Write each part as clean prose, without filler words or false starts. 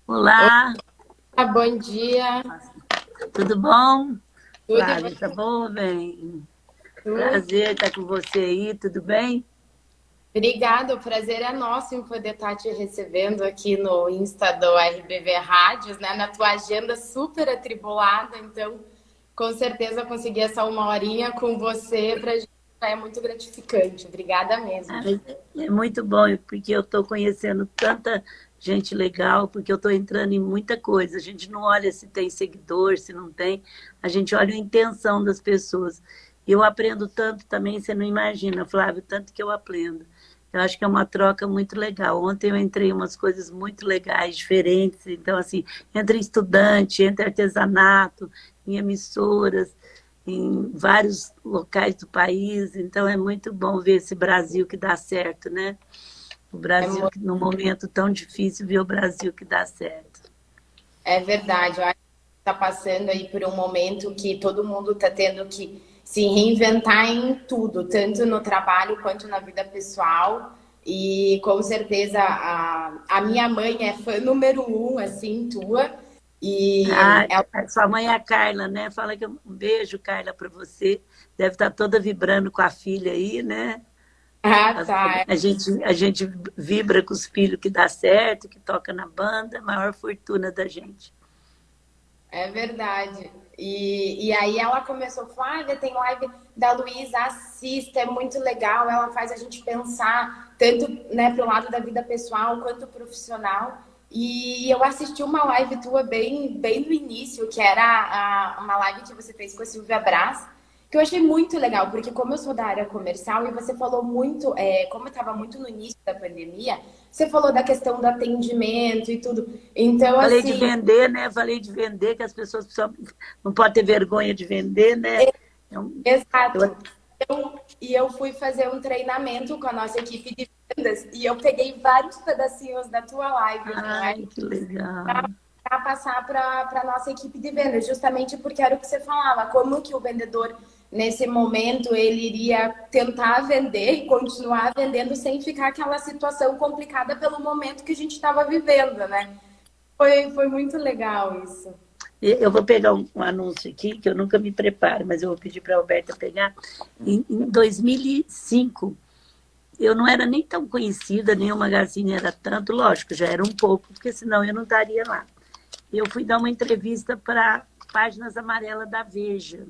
Olá, Olá, bom dia. tudo bom? Tudo e Flávia, tá você? bom, bem? Tudo. Prazer estar com você aí, tudo bem? Obrigada, o prazer é nosso em poder estar te recebendo aqui no Insta do RBV Rádios, né? Na tua agenda super atribulada, então com certeza conseguir essa uma horinha com você para a gente é muito gratificante. Obrigada mesmo. Ah, mas é muito bom, porque eu estou conhecendo tanta gente legal, porque eu estou entrando em muita coisa. A gente não olha se tem seguidor, se não tem, a gente olha a intenção das pessoas. E eu aprendo tanto também, você não imagina, Flávio, tanto que eu aprendo. Eu acho que é uma troca muito legal. Ontem eu entrei em umas coisas muito legais, diferentes. Então, assim, entre estudante, entre artesanato, em emissoras, em vários locais do país. Então, é muito bom ver esse Brasil que dá certo, né? O É, Brasil, que num momento tão difícil, ver o Brasil que dá certo. é verdade. Eu acho que está passando aí por um momento que todo mundo está tendo que se reinventar em tudo, tanto no trabalho quanto na vida pessoal. E com certeza a minha mãe é fã número um, assim, tua. E Ah, ela, sua mãe é a Carla, né? Fala que um beijo, Carla, para você. Deve estar toda vibrando com a filha aí, né? ah, tá, A gente vibra com os filhos que dá certo, que toca na banda, a maior fortuna da gente. é verdade. E aí ela começou, Flávia, tem live da Luísa, assista, é muito legal, ela faz a gente pensar, tanto né, pro lado da vida pessoal quanto profissional. E eu assisti uma live tua bem no início, que era uma live que você fez com a Silvia Brás, que eu achei muito legal, porque como eu sou da área comercial e você falou muito, como eu estava muito no início da pandemia, você falou da questão do atendimento e tudo. Então, Falei de assim, vender, né? Falei de vender, que as pessoas não podem ter vergonha de vender, né? É um- exato. eu- E eu fui fazer um treinamento com a nossa equipe de vendas e eu peguei vários pedacinhos da tua live Ai, online que legal. para passar para a nossa equipe de vendas, justamente porque era o que você falava, como que o vendedor nesse momento ele iria tentar vender e continuar vendendo sem ficar aquela situação complicada pelo momento que a gente estava vivendo, né? Foi muito legal isso. Eu vou pegar um anúncio aqui, que eu nunca me preparo, mas eu vou pedir para a Alberta pegar. Em 2005, eu não era nem tão conhecida, nem o Magazine era tanto, lógico, já era um pouco, porque senão eu não estaria lá. Eu fui dar uma entrevista para Páginas Amarelas da Veja.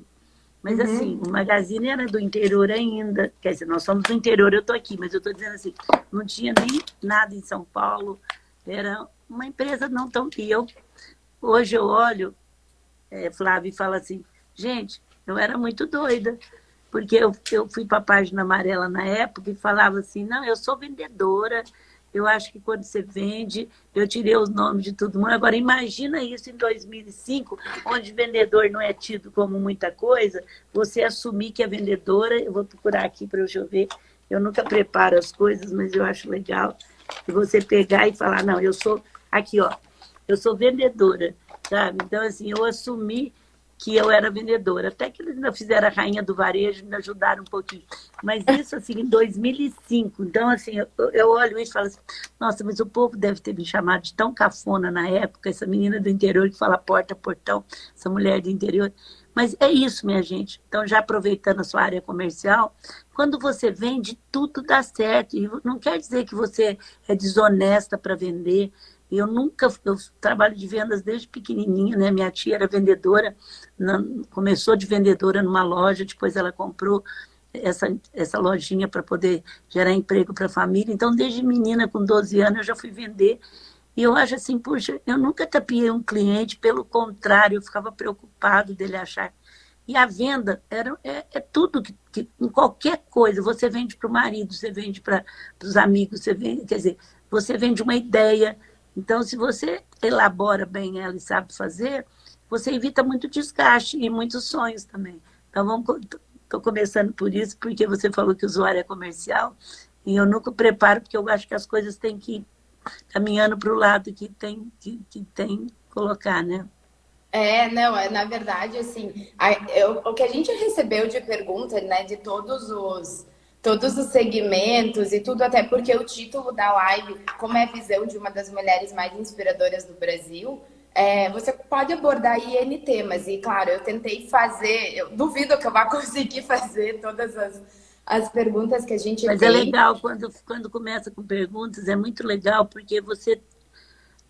Mas assim, Uhum. o Magazine era do interior ainda. Quer dizer, nós somos do interior, eu estou aqui, mas eu estou dizendo assim, não tinha nem nada em São Paulo. Era uma empresa não tão. E eu, hoje eu olho, Flávio, e falo assim, gente, eu era muito doida. Porque eu fui para a página amarela na época e falava assim, não, eu sou vendedora, eu acho que quando você vende, eu tirei os nomes de todo mundo. Agora, imagina isso em 2005, onde vendedor não é tido como muita coisa, você assumir que é vendedora, eu vou procurar aqui para eu ver, eu nunca preparo as coisas, mas eu acho legal, e você pegar e falar, não, eu sou, aqui, ó, eu sou vendedora, sabe? Então, assim, eu assumi que eu era vendedora. Até que eles ainda fizeram a rainha do varejo, me ajudaram um pouquinho. Mas isso, assim, em 2005. Então, assim, eu olho isso e falo assim, nossa, mas o povo deve ter me chamado de tão cafona na época, essa menina do interior que fala porta, portão, essa mulher do interior. Mas é isso, minha gente. Então, já aproveitando a sua área comercial, quando você vende, tudo dá certo. E não quer dizer que você é desonesta para vender. Eu trabalho de vendas desde pequenininha, né? Minha tia era vendedora, começou de vendedora numa loja, depois ela comprou essa lojinha para poder gerar emprego para a família. Então, desde menina, com 12 anos, eu já fui vender. E eu acho assim, puxa, eu nunca tapiei um cliente, pelo contrário, eu ficava preocupado dele achar. E a venda é tudo em qualquer coisa. Você vende para o marido, você vende para os amigos, você vende, quer dizer, você vende uma ideia. Então, se você elabora bem ela e sabe fazer, você evita muito desgaste e muitos sonhos também. Então, estou começando por isso, porque você falou que o usuário é comercial, e eu nunca preparo, porque eu acho que as coisas têm que ir caminhando para o lado que tem que colocar, né? Não, na verdade, assim, o que a gente recebeu de pergunta, né, de todos os segmentos e tudo, até porque o título da live, como é a visão de uma das mulheres mais inspiradoras do Brasil, você pode abordar IN temas. E, claro, eu tentei fazer, eu duvido que eu vá conseguir fazer todas as perguntas que a gente Mas é tem. legal quando começa com perguntas, é muito legal, porque você.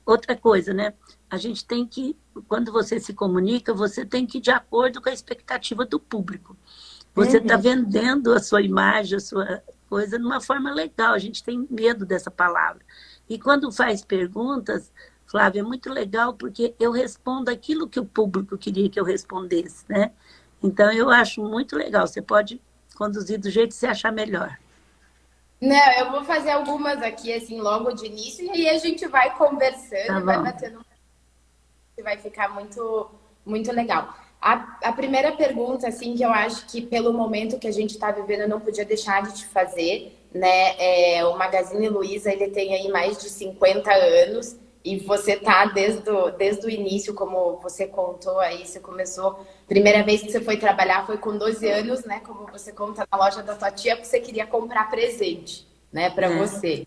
Outra coisa, né? A gente tem que, quando você se comunica, você tem que ir de acordo com a expectativa do público. Você está Uhum. vendendo a sua imagem, a sua coisa, de uma forma legal. A gente tem medo dessa palavra. E quando faz perguntas, Flávia, é muito legal, porque eu respondo aquilo que o público queria que eu respondesse, né? Então, eu acho muito legal. Você pode conduzir do jeito que você achar melhor. Não, eu vou fazer algumas aqui, assim, logo de início, e aí a gente vai conversando Tá e vai bom. batendo, e vai ficar muito, muito legal. A primeira pergunta, assim, que eu acho que pelo momento que a gente está vivendo, eu não podia deixar de te fazer, né? O Magazine Luiza, ele tem aí mais de 50 anos, e você tá desde o início, como você contou aí, você começou, primeira vez que você foi trabalhar foi com 12 anos, né? Como você conta na loja da tua tia, porque você queria comprar presente, né, para É. você.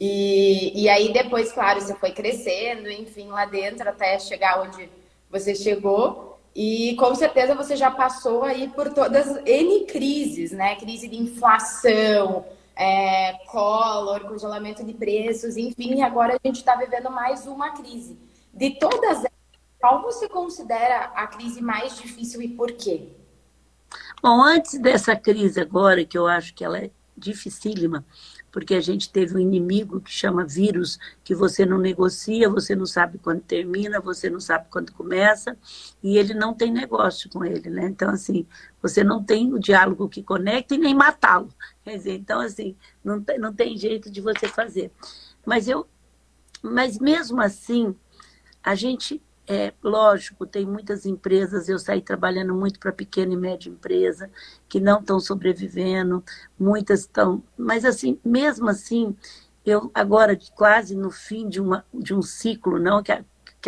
E aí depois, claro, você foi crescendo, enfim, lá dentro até chegar onde você chegou. E com certeza você já passou aí por todas N crises, né? Crise de inflação, Collor, congelamento de preços, enfim, e agora a gente está vivendo mais uma crise. De todas elas, qual você considera a crise mais difícil e por quê? Bom, antes dessa crise agora, que eu acho que ela é dificílima, porque a gente teve um inimigo que chama vírus, que você não negocia, você não sabe quando termina, você não sabe quando começa, e ele não tem negócio com ele, né? Então, assim, você não tem o diálogo que conecta e nem matá-lo. Quer dizer, então, assim, não tem jeito de você fazer. Mas mas mesmo assim, a gente, lógico, tem muitas empresas, eu saí trabalhando muito para pequena e média empresa, que não estão sobrevivendo, muitas estão, mas assim, mesmo assim, eu agora quase no fim de um ciclo, não que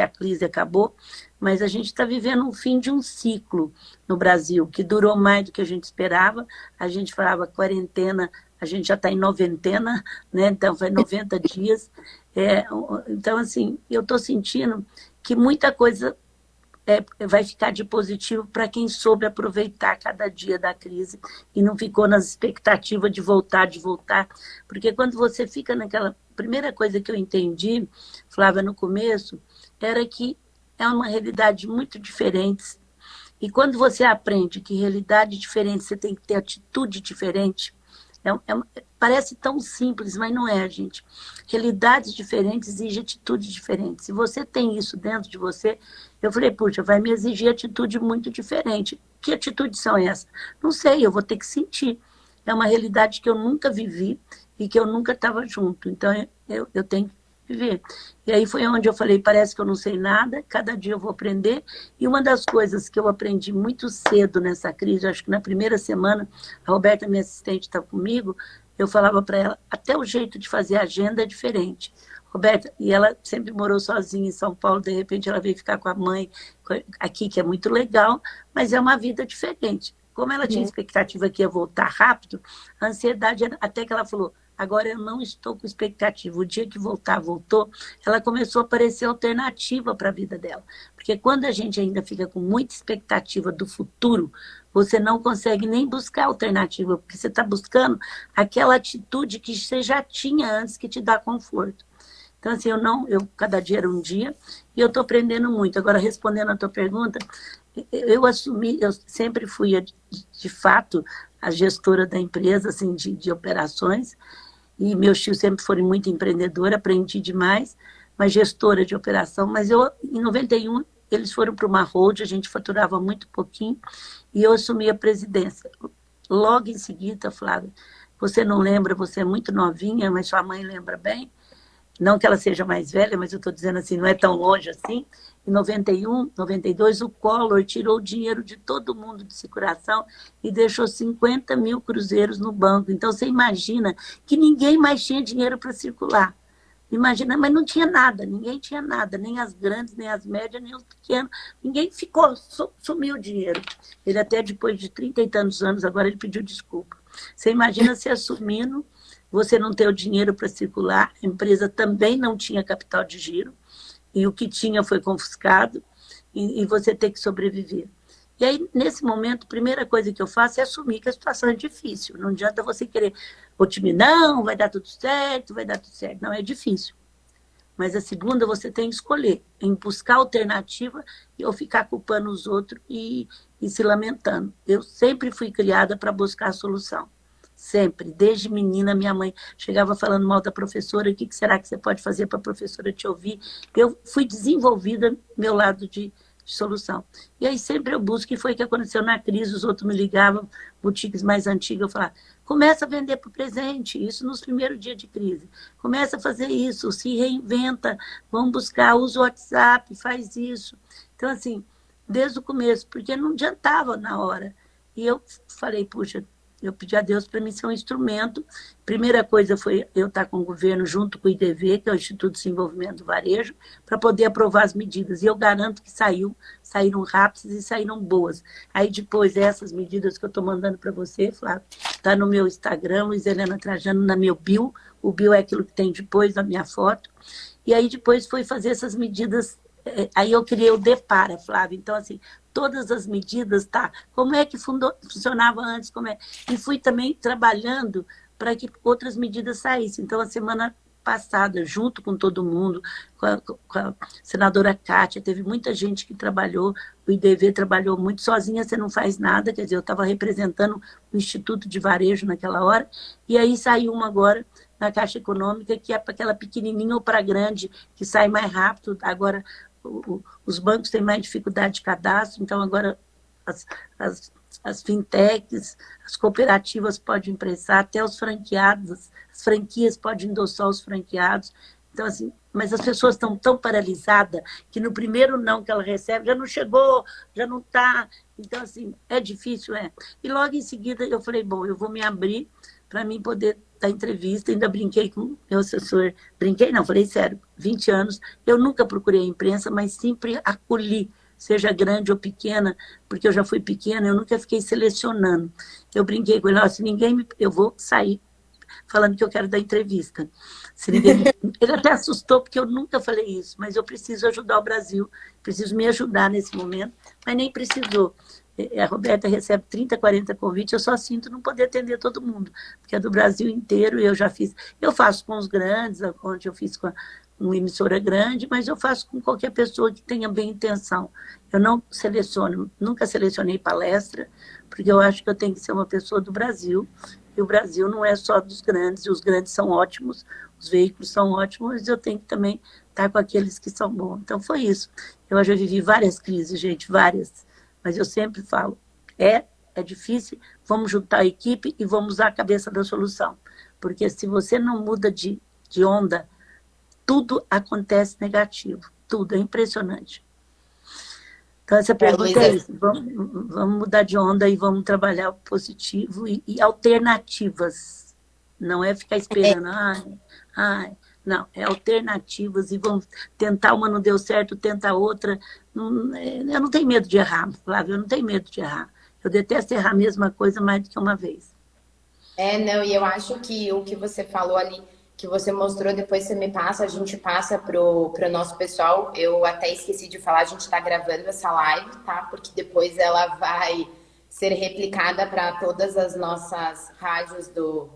a crise acabou, mas a gente está vivendo um fim de um ciclo no Brasil, que durou mais do que a gente esperava, a gente falava quarentena, a gente já está em noventena, né? Então foi 90 dias, então assim, eu estou sentindo que muita coisa vai ficar de positivo para quem soube aproveitar cada dia da crise e não ficou nas expectativas de voltar. Porque quando você fica naquela. Primeira coisa que eu entendi, Flávia, no começo, era que é uma realidade muito diferente. E quando você aprende que realidade diferente, você tem que ter atitude diferente, parece tão simples, mas não é, gente. Realidades diferentes exigem atitudes diferentes. Se você tem isso dentro de você, eu falei, puxa, vai me exigir atitude muito diferente. Que atitudes são essas? Não sei, eu vou ter que sentir. É uma realidade que eu nunca vivi e que eu nunca estava junto. Então, eu tenho que viver. E aí foi onde eu falei, parece que eu não sei nada, cada dia eu vou aprender. E uma das coisas que eu aprendi muito cedo nessa crise, acho que na primeira semana, a Roberta, minha assistente, está comigo, eu falava para ela, até o jeito de fazer agenda é diferente. Roberta, e ela sempre morou sozinha em São Paulo, de repente ela veio ficar com a mãe aqui, que é muito legal, mas é uma vida diferente. Como ela tinha expectativa que ia voltar rápido, a ansiedade, até que ela falou, agora eu não estou com expectativa. O dia que voltar, voltou, ela começou a aparecer alternativa para a vida dela. Porque quando a gente ainda fica com muita expectativa do futuro, você não consegue nem buscar alternativa, porque você está buscando aquela atitude que você já tinha antes que te dá conforto. Então, assim, cada dia era um dia, e eu estou aprendendo muito. Agora, respondendo a tua pergunta, eu sempre fui, de fato, a gestora da empresa, assim, de operações, e meus tios sempre foram muito empreendedores, aprendi demais, mas gestora de operação. Mas em 91, eles foram para uma hold, a gente faturava muito pouquinho, e eu assumi a presidência. Logo em seguida, Flávia, você não lembra, você é muito novinha, mas sua mãe lembra bem, não que ela seja mais velha, mas eu estou dizendo assim, não é tão longe assim. Em 91, 92, o Collor tirou o dinheiro de todo mundo de circulação e deixou 50 mil cruzeiros no banco. Então, você imagina que ninguém mais tinha dinheiro para circular. Imagina, mas não tinha nada, ninguém tinha nada, nem as grandes, nem as médias, nem os pequenos. Ninguém ficou, sumiu o dinheiro. Ele até depois de 30 e tantos anos, agora ele pediu desculpa. Você imagina se assumindo, você não ter o dinheiro para circular, a empresa também não tinha capital de giro, e o que tinha foi confiscado, e você ter que sobreviver. E aí, nesse momento, a primeira coisa que eu faço é assumir que a situação é difícil. Não adianta você querer otimizar, não, vai dar tudo certo, vai dar tudo certo. Não, é difícil. Mas a segunda, você tem que escolher, em buscar alternativa ou ficar culpando os outros e se lamentando. Eu sempre fui criada para buscar a solução. Sempre. Desde menina, minha mãe chegava falando mal da professora, o que será que você pode fazer para a professora te ouvir? Eu fui desenvolvida meu lado de solução. E aí sempre eu busco, e foi o que aconteceu na crise, os outros me ligavam, boutiques mais antigas, eu falava, começa a vender para o presente, isso nos primeiros dias de crise. Começa a fazer isso, se reinventa, vamos buscar, usa o WhatsApp, faz isso. Então, assim, desde o começo, porque não adiantava na hora. E eu falei, puxa, eu pedi a Deus para mim ser um instrumento. Primeira coisa foi eu estar com o governo junto com o IDV, que é o Instituto de Desenvolvimento do Varejo, para poder aprovar as medidas. E eu garanto que saíram rápidas e saíram boas. Aí depois, essas medidas que eu estou mandando para você, Flávio, está no meu Instagram, Luiz Helena Trajano, na meu bio. O bio é aquilo que tem depois da minha foto. E aí depois foi fazer essas medidas. Aí eu criei o Depara, Flávio. Então, assim, todas as medidas, tá? Como é que funcionava antes? Como é? E fui também trabalhando para que outras medidas saíssem. Então, a semana passada, junto com todo mundo, com a senadora Kátia, teve muita gente que trabalhou, o IDV trabalhou muito, sozinha você não faz nada, quer dizer, eu estava representando o Instituto de Varejo naquela hora, e aí saiu uma agora na Caixa Econômica, que é para aquela pequenininha ou para grande, que sai mais rápido. Agora, os bancos têm mais dificuldade de cadastro, então agora as fintechs, as cooperativas podem emprestar, até os franqueados, as franquias podem endossar os franqueados. Então, assim, mas as pessoas estão tão paralisadas que no primeiro não que ela recebe, já não chegou, já não está. Então, assim, é difícil, é. E logo em seguida eu falei, bom, eu vou me abrir para mim poder dar entrevista. Ainda brinquei com meu assessor. Brinquei, não, falei sério, 20 anos. Eu nunca procurei a imprensa, mas sempre acolhi, seja grande ou pequena, porque eu já fui pequena, eu nunca fiquei selecionando. Eu brinquei com ele, se ninguém me... Eu vou sair falando que eu quero dar entrevista. Se ninguém me... Ele até assustou, porque eu nunca falei isso, mas eu preciso ajudar o Brasil, preciso me ajudar nesse momento, mas nem precisou. A Roberta recebe 30, 40 convites, eu só sinto não poder atender todo mundo, porque é do Brasil inteiro, e eu já fiz. Eu faço com os grandes, onde eu fiz com uma emissora grande, mas eu faço com qualquer pessoa que tenha bem intenção. Eu não seleciono, nunca selecionei palestra, porque eu acho que eu tenho que ser uma pessoa do Brasil, e o Brasil não é só dos grandes, e os grandes são ótimos, os veículos são ótimos, mas eu tenho que também estar com aqueles que são bons. Então foi isso. Eu já vivi várias crises, gente, várias. Mas eu sempre falo, é difícil, vamos juntar a equipe e vamos usar a cabeça da solução. Porque se você não muda de onda, tudo acontece negativo. Tudo, é impressionante. Então, essa pergunta é isso. Vamos mudar de onda e vamos trabalhar positivo e alternativas. Não é ficar esperando, não, é alternativas e vamos tentar, uma não deu certo, tenta outra. Eu não tenho medo de errar, Flávio, eu não tenho medo de errar. Eu detesto errar a mesma coisa mais do que uma vez. Não, e eu acho que o que você falou ali, que você mostrou, depois você me passa, a gente passa pro nosso pessoal. Eu até esqueci de falar, a gente está gravando essa live, tá? Porque depois ela vai ser replicada para todas as nossas rádios do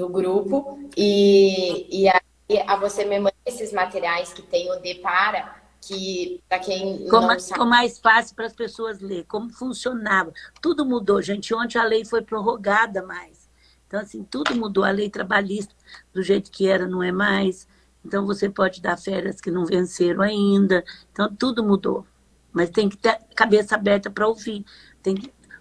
grupo. E aí você me manda esses materiais que tem o Depara, que para quem não sabe... Ficou mais fácil para as pessoas ler, como funcionava. Tudo mudou, gente. Ontem a lei foi prorrogada mais. Então, assim, tudo mudou. A lei trabalhista, do jeito que era, não é mais. Então, você pode dar férias que não venceram ainda. Então, tudo mudou. Mas tem que ter cabeça aberta para ouvir.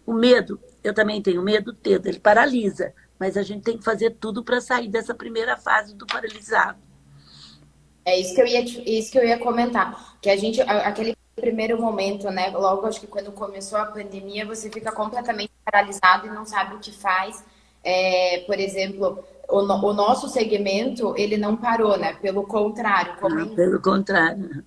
O medo, eu também tenho medo, ele paralisa. Mas a gente tem que fazer tudo para sair dessa primeira fase do paralisado. É isso que eu ia comentar. Que a gente, aquele primeiro momento, né? Logo, acho que quando começou a pandemia, você fica completamente paralisado e não sabe o que faz. Por exemplo, o nosso segmento, ele não parou, né? Pelo contrário. Pelo contrário.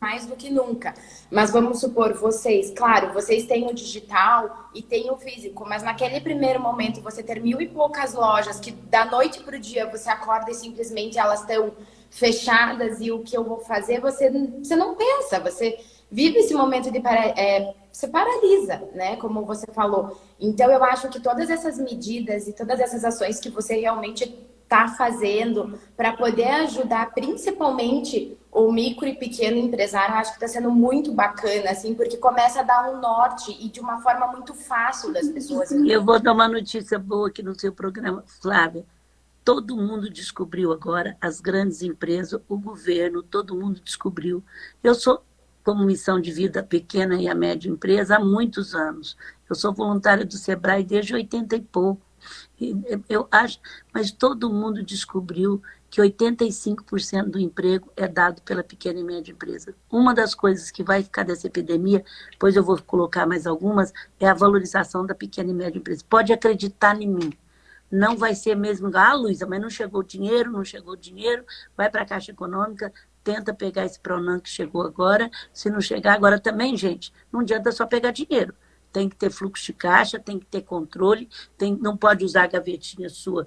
mais do que nunca. Mas vamos supor, vocês, claro, vocês têm o digital e têm o físico, mas naquele primeiro momento você ter 1.000 e poucas lojas que da noite para o dia você acorda e simplesmente elas estão fechadas e o que eu vou fazer, você não pensa, você vive esse momento de você paralisa, né? Como você falou. Então eu acho que todas essas medidas e todas essas ações que você realmente está fazendo para poder ajudar principalmente o micro e pequeno empresário, eu acho que está sendo muito bacana, assim, porque começa a dar um norte e de uma forma muito fácil das pessoas. Eu vou dar uma notícia boa aqui no seu programa, Flávia. Todo mundo descobriu agora, as grandes empresas, o governo, todo mundo descobriu. Eu sou, como missão de vida, pequena e a média empresa há muitos anos. Eu sou voluntária do Sebrae desde 80 e pouco. Eu acho, mas todo mundo descobriu que 85% do emprego é dado pela pequena e média empresa. Uma das coisas que vai ficar dessa epidemia, depois eu vou colocar mais algumas, é a valorização da pequena e média empresa. Pode acreditar em mim. Não vai ser mesmo, Luísa, mas não chegou o dinheiro, vai para a Caixa Econômica, tenta pegar esse Pronan que chegou agora. Se não chegar agora também, gente, não adianta só pegar dinheiro. Tem que ter fluxo de caixa, tem que ter controle, não pode usar a gavetinha sua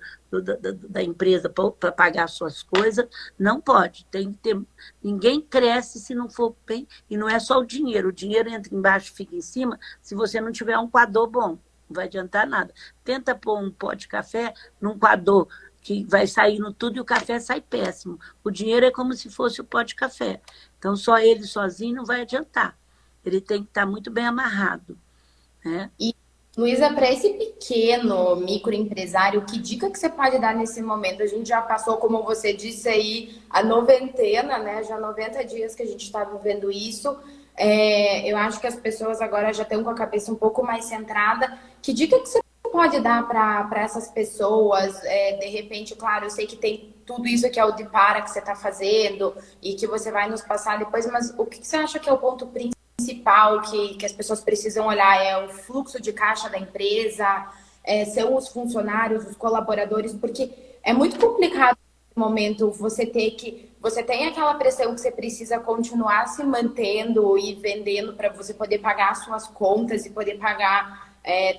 da empresa para pagar suas coisas, não pode. Tem que ter. Ninguém cresce se não for bem. E não é só o dinheiro entra embaixo, fica em cima, se você não tiver um coador bom. Não vai adiantar nada. Tenta pôr um pó de café num coador que vai saindo tudo e o café sai péssimo. O dinheiro é como se fosse o pó de café. Então, só ele sozinho não vai adiantar. Ele tem que estar muito bem amarrado. Né? E, Luísa, para esse pequeno microempresário, que dica que você pode dar nesse momento? A gente já passou, como você disse aí, a noventena, né? Já 90 dias que a gente está vivendo isso. Eu acho que as pessoas agora já estão com a cabeça um pouco mais centrada. Que dica que você pode dar para essas pessoas? De repente, claro, eu sei que tem tudo isso que é o de para que você está fazendo e que você vai nos passar depois, mas o que você acha que é o ponto principal que as pessoas precisam olhar? É o fluxo de caixa da empresa? São os funcionários, os colaboradores? Porque é muito complicado no momento você tem aquela pressão que você precisa continuar se mantendo e vendendo para você poder pagar as suas contas e poder pagar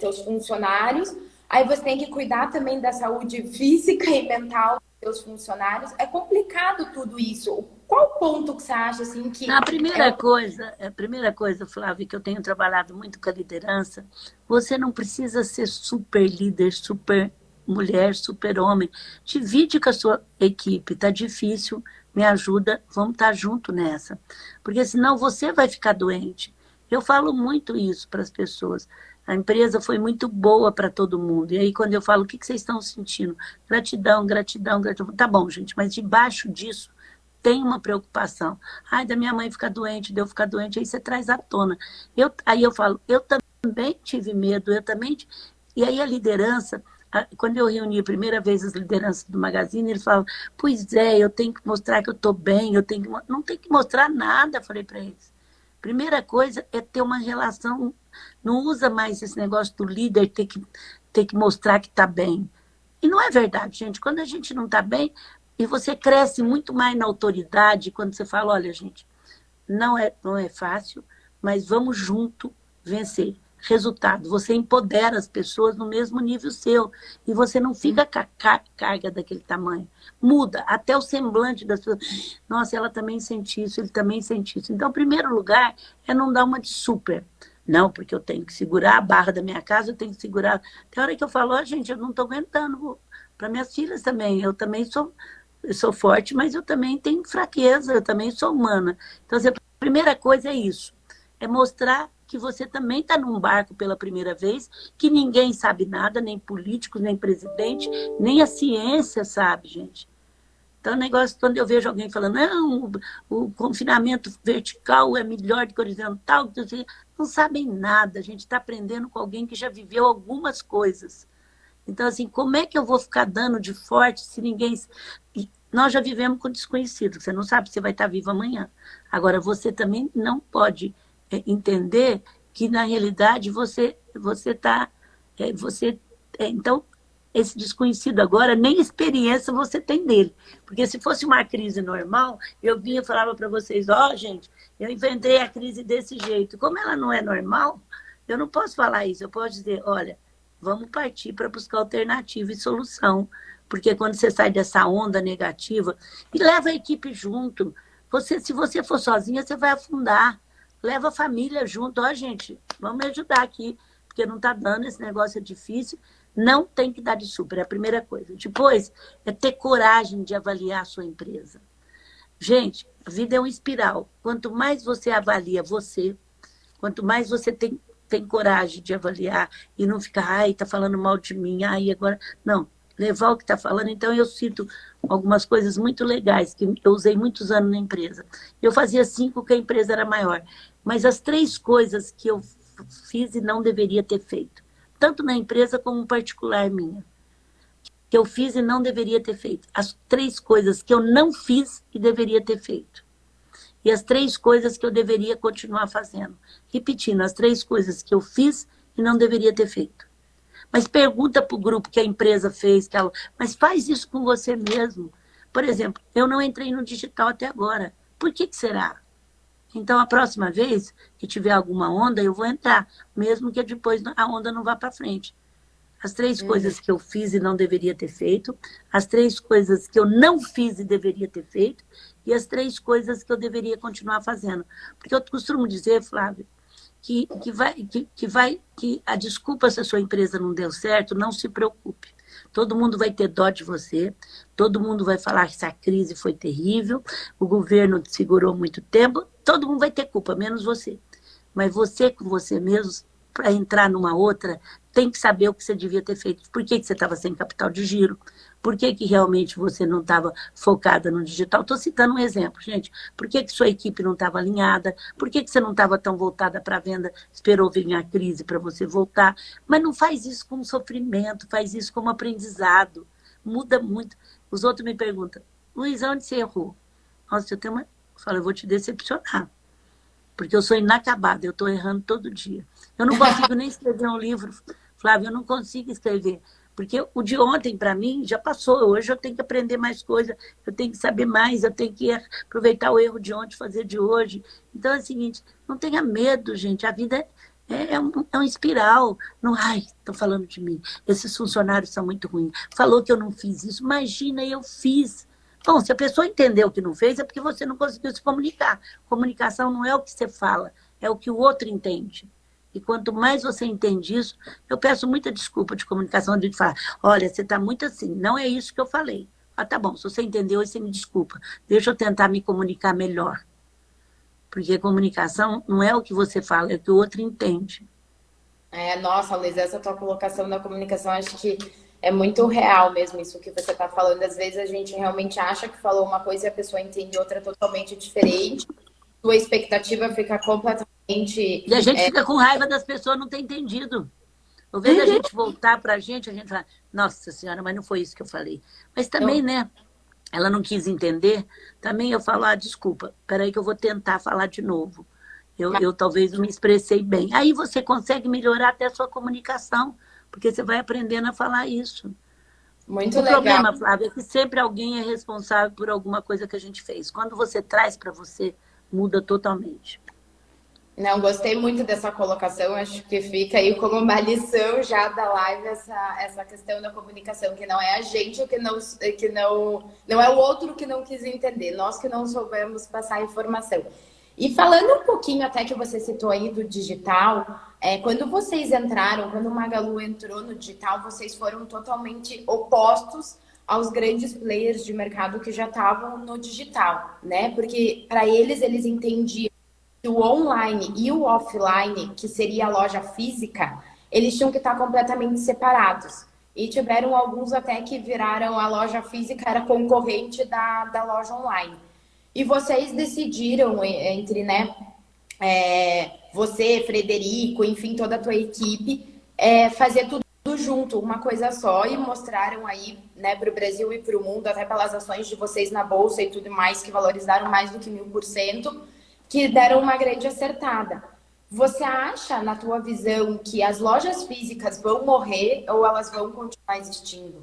teus funcionários. Aí você tem que cuidar também da saúde física e mental dos seus funcionários. É complicado tudo isso. Qual ponto que você acha assim que... A primeira coisa, Flávia, que eu tenho trabalhado muito com a liderança, você não precisa ser super líder, super mulher, super homem. Divide com a sua equipe, tá difícil, me ajuda, vamos estar junto nessa. Porque senão você vai ficar doente. Eu falo muito isso para as pessoas. A empresa foi muito boa para todo mundo. E aí, quando eu falo, o que vocês estão sentindo? Gratidão, gratidão, gratidão. Tá bom, gente, mas debaixo disso tem uma preocupação. Ai, da minha mãe ficar doente, de eu ficar doente, aí você traz à tona. Aí eu falo, eu também tive medo, E aí a liderança, quando eu reuni a primeira vez as lideranças do Magazine, eles falavam, pois é, eu tenho que mostrar que eu estou bem, não tem que mostrar nada, falei para eles. Primeira coisa é ter uma relação, não usa mais esse negócio do líder ter que mostrar que está bem. E não é verdade, gente. Quando a gente não está bem, e você cresce muito mais na autoridade, quando você fala, olha, gente, não é fácil, mas vamos junto vencer. Resultado, você empodera as pessoas no mesmo nível seu, e você não fica com a carga daquele tamanho. Muda, até o semblante das pessoas. Nossa, ela também sente isso, ele também sente isso. Então, o primeiro lugar é não dar uma de super. Não, porque eu tenho que segurar a barra da minha casa, eu tenho que segurar... Tem hora que eu falo, gente, eu não estou aguentando. Para minhas filhas também, eu também sou forte, mas eu também tenho fraqueza, eu também sou humana. Então, assim, a primeira coisa é isso, é mostrar que você também está num barco pela primeira vez, que ninguém sabe nada, nem políticos, nem presidente, nem a ciência sabe, gente. Então, o negócio, quando eu vejo alguém falando, não, o confinamento vertical é melhor do que horizontal, não sabem nada, a gente está aprendendo com alguém que já viveu algumas coisas. Então, assim, como é que eu vou ficar dando de forte se ninguém... Nós já vivemos com desconhecido, você não sabe se você vai estar vivo amanhã. Agora, você também não pode entender que, na realidade, você está... então, esse desconhecido agora, nem experiência você tem dele. Porque se fosse uma crise normal, eu vinha e falava para vocês, ó, gente, eu inventei a crise desse jeito. Como ela não é normal, eu não posso falar isso. Eu posso dizer, olha, vamos partir para buscar alternativa e solução. Porque quando você sai dessa onda negativa, e leva a equipe junto. Se você for sozinha, você vai afundar. Leva a família junto. Ó, gente, vamos me ajudar aqui, porque não está dando, esse negócio é difícil. Não tem que dar de super, é a primeira coisa. Depois, é ter coragem de avaliar a sua empresa. Gente, a vida é uma espiral. Quanto mais você avalia você, quanto mais você tem coragem de avaliar e não ficar, ai, tá falando mal de mim, ai, agora... Não, levar o que está falando. Então, eu cito algumas coisas muito legais que eu usei muitos anos na empresa. Eu fazia 5 que a empresa era maior. Mas as 3 coisas que eu fiz e não deveria ter feito, tanto na empresa como particular minha, que eu fiz e não deveria ter feito. As 3 coisas que eu não fiz e deveria ter feito. E as 3 coisas que eu deveria continuar fazendo. Repetindo, as 3 coisas que eu fiz e não deveria ter feito. Mas pergunta para o grupo que a empresa fez, mas faz isso com você mesmo. Por exemplo, eu não entrei no digital até agora. Por que será? Então, a próxima vez que tiver alguma onda, eu vou entrar, mesmo que depois a onda não vá para frente. As 3 coisas que eu fiz e não deveria ter feito, as 3 coisas que eu não fiz e deveria ter feito, e as 3 coisas que eu deveria continuar fazendo. Porque eu costumo dizer, Flávio, que a desculpa se a sua empresa não deu certo, não se preocupe. Todo mundo vai ter dó de você, todo mundo vai falar que essa crise foi terrível, o governo te segurou muito tempo, todo mundo vai ter culpa, menos você. Mas você com você mesmo, para entrar numa outra, tem que saber o que você devia ter feito. Por que você estava sem capital de giro? Por que realmente você não estava focada no digital? Estou citando um exemplo, gente. Por que sua equipe não estava alinhada? Por que você não estava tão voltada para a venda? Esperou vir a crise para você voltar. Mas não faz isso como sofrimento, faz isso como aprendizado. Muda muito. Os outros me perguntam, Luiz, onde você errou? Nossa, eu falo, eu vou te decepcionar. Porque eu sou inacabada, eu estou errando todo dia. Eu não consigo nem escrever um livro, Flávio, eu não consigo escrever. Porque o de ontem, para mim, já passou. Hoje eu tenho que aprender mais coisas, eu tenho que saber mais, eu tenho que aproveitar o erro de ontem, fazer de hoje. Então é o seguinte, não tenha medo, gente. A vida é um espiral. Não, ai, estão falando de mim. Esses funcionários são muito ruins. Falou que eu não fiz isso. Imagina, eu fiz. Bom, se a pessoa entendeu que não fez, é porque você não conseguiu se comunicar. Comunicação não é o que você fala, é o que o outro entende. E quanto mais você entende isso, eu peço muita desculpa de comunicação, de falar, olha, você está muito assim, não é isso que eu falei. Ah, tá bom, se você entendeu, você me desculpa. Deixa eu tentar me comunicar melhor. Porque comunicação não é o que você fala, é o que o outro entende. Nossa, Luiz, essa tua colocação da comunicação, acho que é muito real mesmo isso que você está falando. Às vezes a gente realmente acha que falou uma coisa e a pessoa entende outra totalmente diferente. Sua expectativa fica completamente... E a gente fica com raiva das pessoas não ter entendido. Ao invés da gente voltar para a gente fala, nossa senhora, mas não foi isso que eu falei. Mas também, né, ela não quis entender, também eu falo, desculpa, peraí que eu vou tentar falar de novo. Eu talvez não me expressei bem. Aí você consegue melhorar até a sua comunicação, porque você vai aprendendo a falar isso. Muito legal. O problema, Flávia, é que sempre alguém é responsável por alguma coisa que a gente fez. Quando você traz para você, muda totalmente. Não, gostei muito dessa colocação, acho que fica aí como uma lição já da live essa questão da comunicação, que não é a gente que não é o outro que não quis entender, nós que não soubemos passar a informação. E falando um pouquinho até que você citou aí do digital, quando vocês entraram, quando o Magalu entrou no digital, vocês foram totalmente opostos aos grandes players de mercado que já estavam no digital, né? Porque para eles entendiam que o online e o offline, que seria a loja física, eles tinham que estar completamente separados. E tiveram alguns até que viraram a loja física, era concorrente da loja online. E vocês decidiram entre, né, você, Frederico, enfim, toda a tua equipe, fazer tudo junto, uma coisa só, e mostraram aí, né, para o Brasil e para o mundo, até pelas ações de vocês na Bolsa e tudo mais, que valorizaram mais do que 1000%, que deram uma grande acertada. Você acha, na tua visão, que as lojas físicas vão morrer ou elas vão continuar existindo?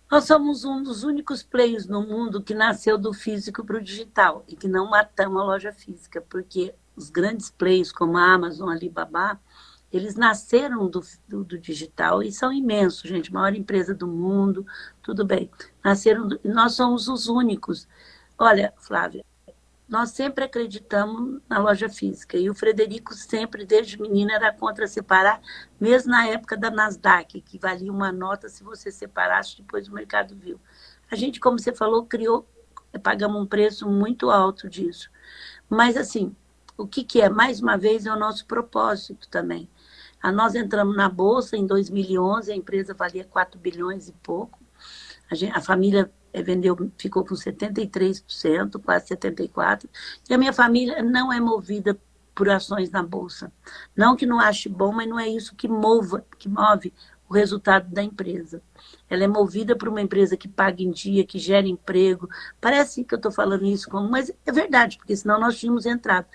Nós somos um dos únicos players no mundo que nasceu do físico para o digital e que não matamos a loja física, porque os grandes players como a Amazon, a Alibaba, eles nasceram do digital e são imensos, gente, maior empresa do mundo, tudo bem. Nós somos os únicos. Olha, Flávia, nós sempre acreditamos na loja física. E o Frederico sempre, desde menino, era contra separar, mesmo na época da Nasdaq, que valia uma nota se você separasse, depois o mercado viu. A gente, como você falou, pagamos um preço muito alto disso. Mas, assim, o que é? Mais uma vez, é o nosso propósito também. Nós entramos na Bolsa em 2011, a empresa valia 4 bilhões e pouco. A família ficou com 73%, quase 74%, e a minha família não é movida por ações na Bolsa. Não que não ache bom, mas não é isso que move o resultado da empresa. Ela é movida por uma empresa que paga em dia, que gera emprego. Parece que eu estou falando isso, mas é verdade, porque senão nós tínhamos entrado.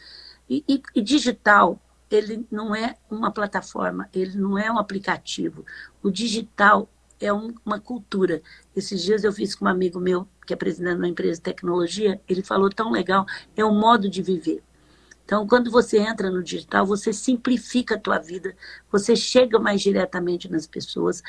E digital, ele não é uma plataforma, ele não é um aplicativo. O digital é uma cultura. Esses dias eu fiz com um amigo meu, que é presidente de uma empresa de tecnologia, ele falou tão legal, é um modo de viver. Então, quando você entra no digital, você simplifica a tua vida, você chega mais diretamente nas pessoas,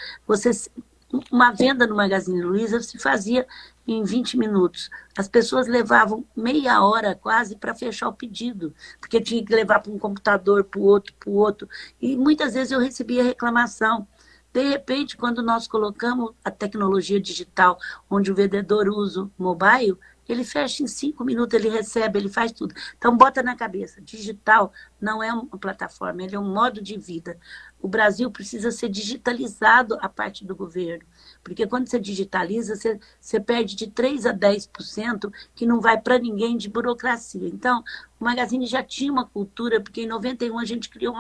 uma venda no Magazine Luiza se fazia em 20 minutos. As pessoas levavam meia hora quase para fechar o pedido, porque tinha que levar para um computador, para o outro. E muitas vezes eu recebia reclamação. De repente, quando nós colocamos a tecnologia digital, onde o vendedor usa o mobile, ele fecha em 5 minutos, ele recebe, ele faz tudo. Então, bota na cabeça, digital não é uma plataforma, ele é um modo de vida. O Brasil precisa ser digitalizado a parte do governo, porque quando você digitaliza, você perde de 3% a 10%, que não vai para ninguém de burocracia. Então, o Magazine já tinha uma cultura, porque em 91 a gente criou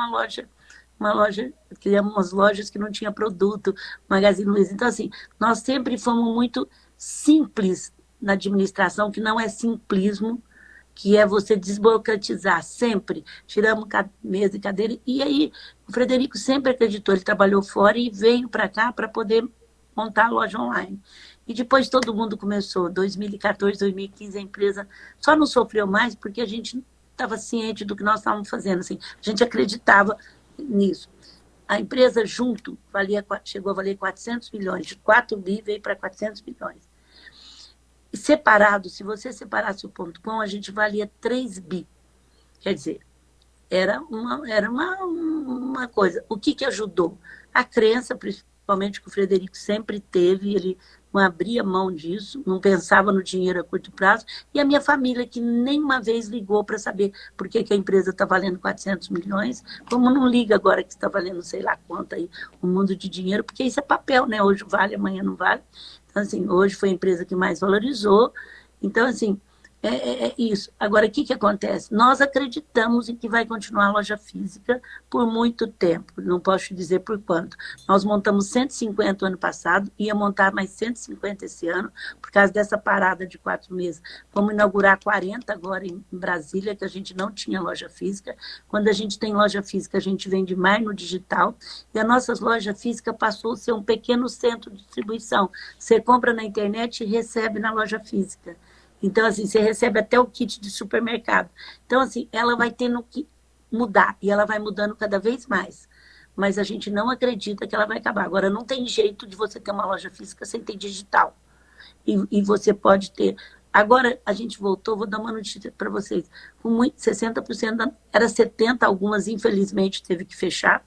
criamos umas lojas que não tinha produto, Magazine Luiza. Então, assim, nós sempre fomos muito simples na administração, que não é simplismo, que é você desburocratizar sempre. Tiramos mesa e cadeira. E aí, o Frederico sempre acreditou, ele trabalhou fora e veio para cá para poder montar a loja online. E depois todo mundo começou, 2014, 2015, a empresa só não sofreu mais porque a gente estava ciente do que nós estávamos fazendo. Assim, a gente acreditava nisso. A empresa junto chegou a valer 400 milhões, de 4 bi veio para 400 milhões. E separado, se você separasse o .com, a gente valia 3 bi. Quer dizer, era uma coisa. O que ajudou? A crença, principalmente, que o Frederico sempre teve, ele não abria mão disso, não pensava no dinheiro a curto prazo, e a minha família, que nem uma vez ligou para saber por que a empresa está valendo 400 milhões, como não liga agora que está valendo sei lá quanto aí, um mundo de dinheiro, porque isso é papel, né? Hoje vale, amanhã não vale. Então, assim, hoje foi a empresa que mais valorizou. Então, assim, é isso. Agora, o que acontece? Nós acreditamos em que vai continuar a loja física por muito tempo. Não posso dizer por quanto. Nós montamos 150 ano passado, ia montar mais 150 esse ano, por causa dessa parada de 4 meses. Vamos inaugurar 40 agora em Brasília, que a gente não tinha loja física. Quando a gente tem loja física, a gente vende mais no digital. E a nossa loja física passou a ser um pequeno centro de distribuição. Você compra na internet e recebe na loja física. Então, assim, você recebe até o kit de supermercado. Então, assim, ela vai tendo que mudar, e ela vai mudando cada vez mais. Mas a gente não acredita que ela vai acabar. Agora, não tem jeito de você ter uma loja física sem ter digital. E você pode ter... Agora, a gente voltou, vou dar uma notícia para vocês. Com 60%, era 70%, algumas, infelizmente, teve que fechar.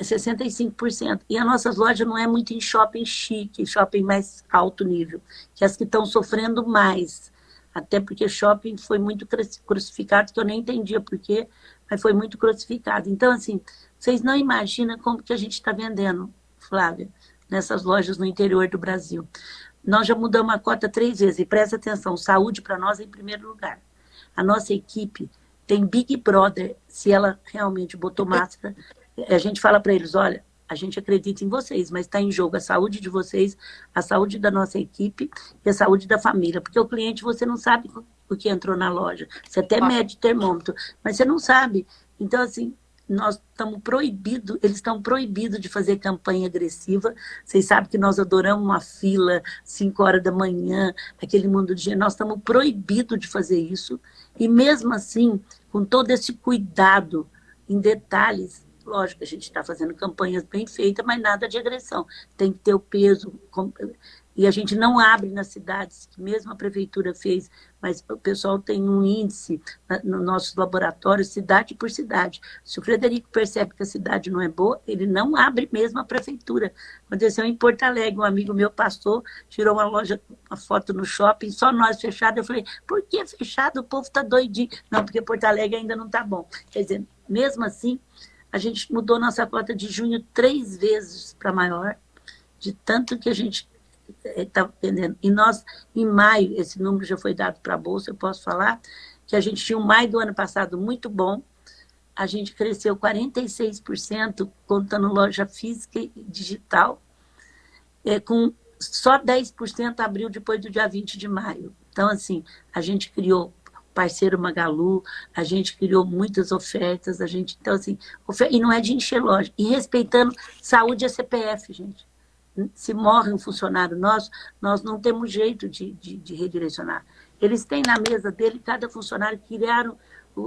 65%. E as nossas lojas não é muito em shopping chique, shopping mais alto nível, que as que estão sofrendo mais. Até porque shopping foi muito crucificado, que eu nem entendia por quê, mas foi muito crucificado. Então, assim, vocês não imaginam como que a gente está vendendo, Flávia, nessas lojas no interior do Brasil. Nós já mudamos a cota 3 vezes, e presta atenção, saúde para nós é em primeiro lugar. A nossa equipe tem Big Brother, se ela realmente botou máscara. A gente fala para eles, olha, a gente acredita em vocês, mas está em jogo a saúde de vocês, a saúde da nossa equipe e a saúde da família. Porque o cliente, você não sabe o que entrou na loja. Você até mede termômetro, mas você não sabe. Então, assim, nós estamos proibidos, eles estão proibidos de fazer campanha agressiva. Vocês sabem que nós adoramos uma fila, 5 horas da manhã, aquele mundo de dinheiro. Nós estamos proibidos de fazer isso. E mesmo assim, com todo esse cuidado em detalhes, lógico que a gente está fazendo campanhas bem feitas, mas nada de agressão. Tem que ter o peso. E a gente não abre nas cidades, que mesmo a prefeitura fez, mas o pessoal tem um índice no nosso laboratório, cidade por cidade. Se o Frederico percebe que a cidade não é boa, ele não abre mesmo a prefeitura. Aconteceu em Porto Alegre, um amigo meu passou, tirou uma foto no shopping, só nós fechados. Eu falei, por que fechado? O povo está doidinho. Não, porque Porto Alegre ainda não está bom. Quer dizer, mesmo assim, a gente mudou nossa cota de junho 3 vezes para maior, de tanto que a gente está entendendo. E nós, em maio, esse número já foi dado para a Bolsa, eu posso falar, que a gente tinha um maio do ano passado muito bom, a gente cresceu 46%, contando loja física e digital, com só 10% abriu depois do dia 20 de maio. Então, assim, a gente criou parceiro Magalu, a gente criou muitas ofertas, então, assim, e não é de encher loja, e respeitando saúde e CPF, gente. Se morre um funcionário nosso, nós não temos jeito de redirecionar. Eles têm na mesa dele, cada funcionário, criaram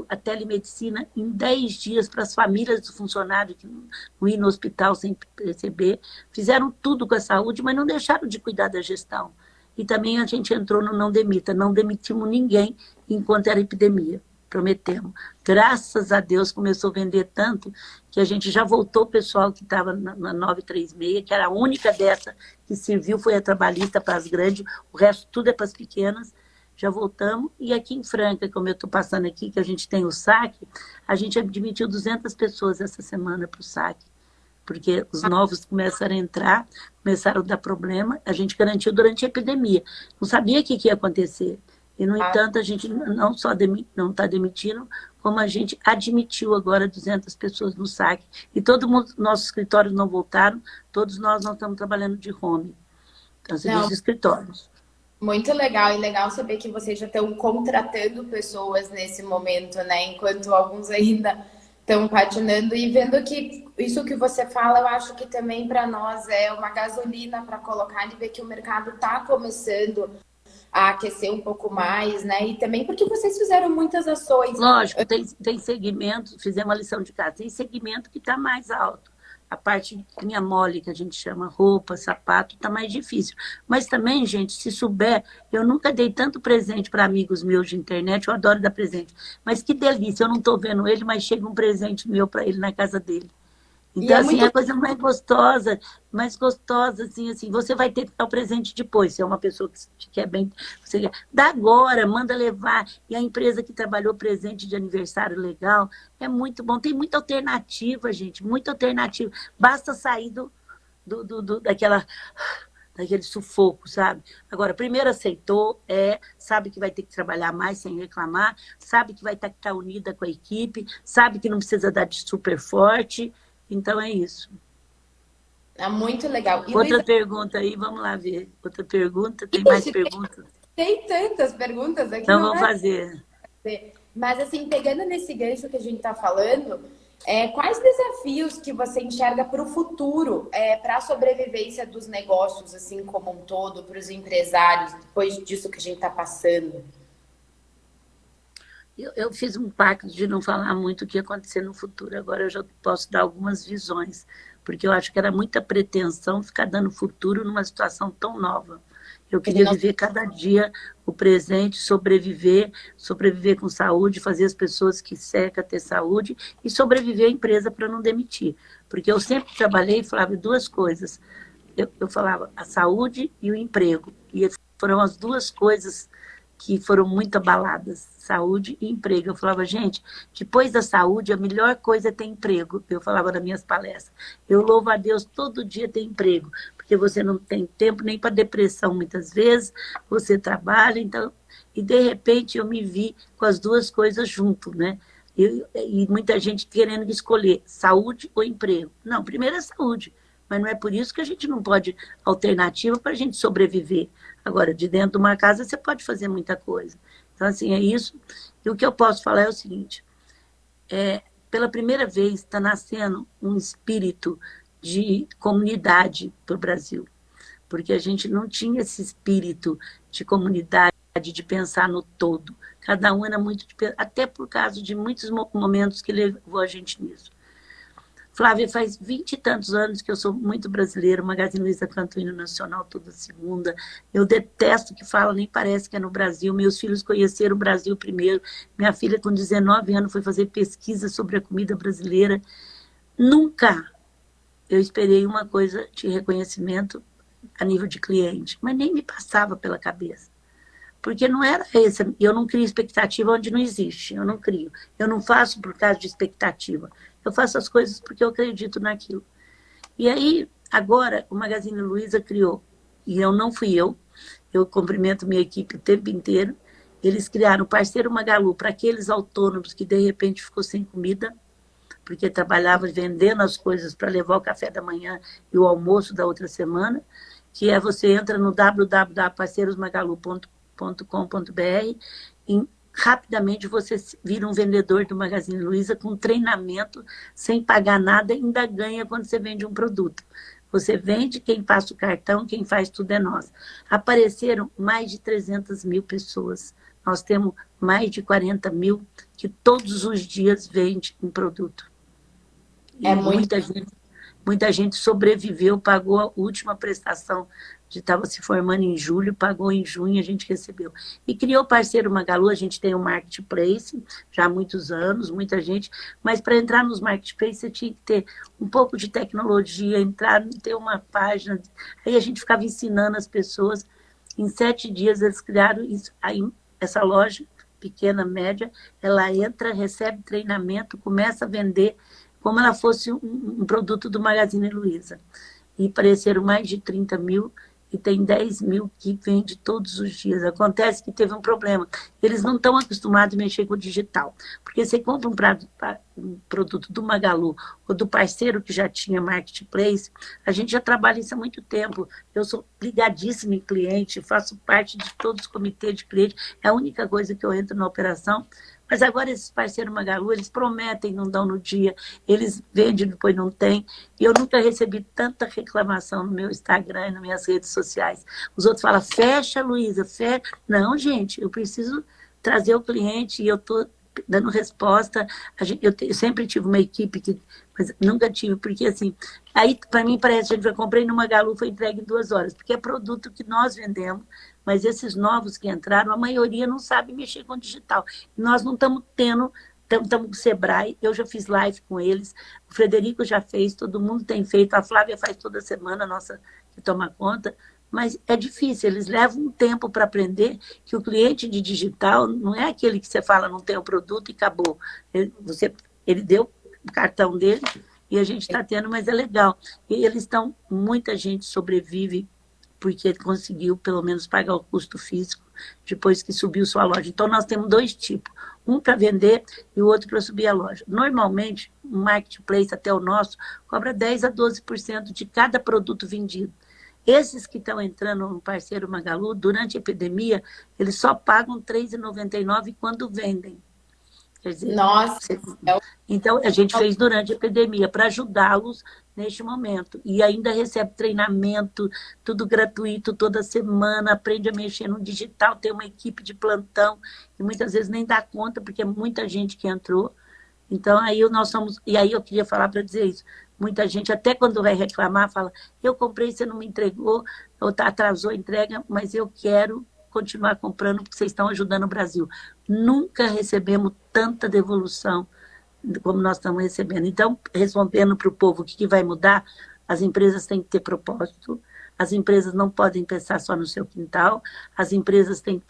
a telemedicina em 10 dias para as famílias do funcionário que não ir no hospital sem receber. Fizeram tudo com a saúde, mas não deixaram de cuidar da gestão. E também a gente entrou no Não Demita. Não demitimos ninguém enquanto era epidemia. Prometemos. Graças a Deus começou a vender tanto que a gente já voltou o pessoal que estava na 936, que era a única dessa que serviu, foi a trabalhista para as grandes, o resto tudo é para as pequenas. Já voltamos. E aqui em Franca, como eu estou passando aqui, que a gente tem o saque, a gente admitiu 200 pessoas essa semana para o saque, porque os novos começaram a entrar, começaram a dar problema, a gente garantiu durante a epidemia. Não sabia o que ia acontecer. E, no entanto, a gente não só não está demitindo, como a gente admitiu agora 200 pessoas no saque. E todo mundo, nossos escritórios não voltaram, todos nós não estamos trabalhando de home. Então, serviço de escritórios. Muito legal, e legal saber que vocês já estão contratando pessoas nesse momento, né? Enquanto alguns ainda estão patinando, e vendo que isso que você fala, eu acho que também para nós é uma gasolina para colocar e ver que o mercado está começando a aquecer um pouco mais, né? E também porque vocês fizeram muitas ações. Lógico, tem segmento, fizemos uma lição de casa, tem segmento que está mais alto. A parte linha mole, que a gente chama roupa, sapato, está mais difícil. Mas também, gente, se souber, eu nunca dei tanto presente para amigos meus de internet, eu adoro dar presente. Mas que delícia, eu não estou vendo ele, mas chega um presente meu para ele na casa dele. Então, assim, é a coisa mais gostosa, assim, você vai ter que dar o presente depois, se é uma pessoa que quer bem, você quer. Dá agora, manda levar, e a empresa que trabalhou presente de aniversário legal, é muito bom, tem muita alternativa, gente, muita alternativa, basta sair daquele sufoco, sabe? Agora, primeiro aceitou, sabe que vai ter que trabalhar mais sem reclamar, sabe que vai ter que estar unida com a equipe, sabe que não precisa dar de super forte. Então, é isso. É muito legal. E outra pergunta aí, vamos lá ver. Outra pergunta, tem mais perguntas? Tem tantas perguntas aqui. Então, vamos fazer. Mas, assim, pegando nesse gancho que a gente está falando, quais desafios que você enxerga para o futuro, para a sobrevivência dos negócios, assim, como um todo, para os empresários, depois disso que a gente está passando? Eu fiz um pacto de não falar muito o que ia acontecer no futuro. Agora eu já posso dar algumas visões, porque eu acho que era muita pretensão ficar dando futuro numa situação tão nova. Eu queria viver cada dia o presente, sobreviver com saúde, fazer as pessoas que cercam ter saúde e sobreviver à empresa para não demitir. Porque eu sempre trabalhei e falava duas coisas. Eu falava a saúde e o emprego. E foram as duas coisas que foram muito abaladas, saúde e emprego. Eu falava, gente, depois da saúde, a melhor coisa é ter emprego. Eu falava nas minhas palestras. Eu louvo a Deus todo dia ter emprego, porque você não tem tempo nem para depressão muitas vezes, você trabalha, então... E, de repente, eu me vi com as duas coisas junto, né? E muita gente querendo escolher saúde ou emprego. Não, primeiro é saúde, mas não é por isso que a gente não pode alternativa para a gente sobreviver. Agora, de dentro de uma casa, você pode fazer muita coisa. Então, assim, é isso. E o que eu posso falar é o seguinte, pela primeira vez está nascendo um espírito de comunidade para o Brasil, porque a gente não tinha esse espírito de comunidade, de pensar no todo. Cada um era muito... Até por causa de muitos momentos que levou a gente nisso. Flávia, faz 20 e tantos anos que eu sou muito brasileira, o Magazine Luiza canta o hino nacional toda segunda. Eu detesto que fala, nem parece que é no Brasil. Meus filhos conheceram o Brasil primeiro. Minha filha, com 19 anos, foi fazer pesquisa sobre a comida brasileira. Nunca eu esperei uma coisa de reconhecimento a nível de cliente, mas nem me passava pela cabeça. Porque não era esse, eu não crio expectativa onde não existe, eu não crio. Eu não faço por causa de expectativa. Eu faço as coisas porque eu acredito naquilo. E aí, agora, o Magazine Luiza criou, e não fui eu cumprimento minha equipe o tempo inteiro, eles criaram o Parceiro Magalu para aqueles autônomos que, de repente, ficou sem comida, porque trabalhava vendendo as coisas para levar o café da manhã e o almoço da outra semana, que é você entra no www.parceirosmagalu.com.br e rapidamente você vira um vendedor do Magazine Luiza com treinamento, sem pagar nada, ainda ganha quando você vende um produto. Você vende, quem passa o cartão, quem faz tudo é nós. Apareceram mais de 300 mil pessoas. Nós temos mais de 40 mil que todos os dias vende um produto. E muita gente sobreviveu, pagou a última prestação, estava se formando em julho, pagou em junho, a gente recebeu. E criou o Parceiro Magalu, a gente tem um marketplace, já há muitos anos, muita gente, mas para entrar nos marketplaces você tinha que ter um pouco de tecnologia, entrar, ter uma página, aí a gente ficava ensinando as pessoas. Em 7 dias eles criaram isso, aí essa loja, pequena, média, ela entra, recebe treinamento, começa a vender como ela fosse um produto do Magazine Luiza. E apareceram mais de 30 mil e tem 10 mil que vende todos os dias. Acontece que teve um problema. Eles não estão acostumados a mexer com o digital. Porque você compra um produto do Magalu ou do parceiro que já tinha marketplace, a gente já trabalha isso há muito tempo. Eu sou ligadíssima em cliente, faço parte de todos os comitês de cliente. É a única coisa que eu entro na operação. Mas agora esses parceiros Magalu, eles prometem, não dão no dia, eles vendem, depois não tem. E eu nunca recebi tanta reclamação no meu Instagram e nas minhas redes sociais. Os outros falam, fecha, Luiza, fecha. Não, gente, eu preciso trazer o cliente e eu estou dando resposta. Eu sempre tive uma equipe que... Mas nunca tive, porque assim... Aí, para mim, parece que eu comprei no Magalu, foi entregue em 2 horas, porque é produto que nós vendemos, mas esses novos que entraram, a maioria não sabe mexer com digital. Nós não estamos tendo, estamos com o Sebrae, eu já fiz live com eles, o Frederico já fez, todo mundo tem feito, a Flávia faz toda semana, a nossa que toma conta, mas é difícil, eles levam um tempo para aprender que o cliente de digital não é aquele que você fala, não tem o produto e acabou. Ele deu o cartão dele e a gente está tendo, mas é legal. E eles estão, muita gente sobrevive porque ele conseguiu, pelo menos, pagar o custo físico depois que subiu sua loja. Então, nós temos 2 tipos, um para vender e o outro para subir a loja. Normalmente, um marketplace, até o nosso, cobra 10% a 12% de cada produto vendido. Esses que estão entrando no Parceiro Magalu, durante a epidemia, eles só pagam R$ 3,99 quando vendem. Quer dizer, Nossa! Então, a gente fez durante a epidemia para ajudá-los neste momento. E ainda recebe treinamento, tudo gratuito, toda semana, aprende a mexer no digital, tem uma equipe de plantão, que muitas vezes nem dá conta, porque é muita gente que entrou. Então, aí nós somos... E aí eu queria falar para dizer isso. Muita gente, até quando vai reclamar, fala, eu comprei, você não me entregou, ou atrasou a entrega, mas eu quero continuar comprando porque vocês estão ajudando o Brasil. Nunca recebemos tanta devolução como nós estamos recebendo. Então, respondendo para o povo o que vai mudar, as empresas têm que ter propósito, as empresas não podem pensar só no seu quintal, as empresas têm que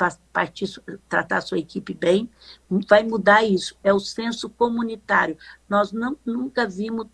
tratar a sua equipe bem, vai mudar isso, é o senso comunitário. Nós nunca vimos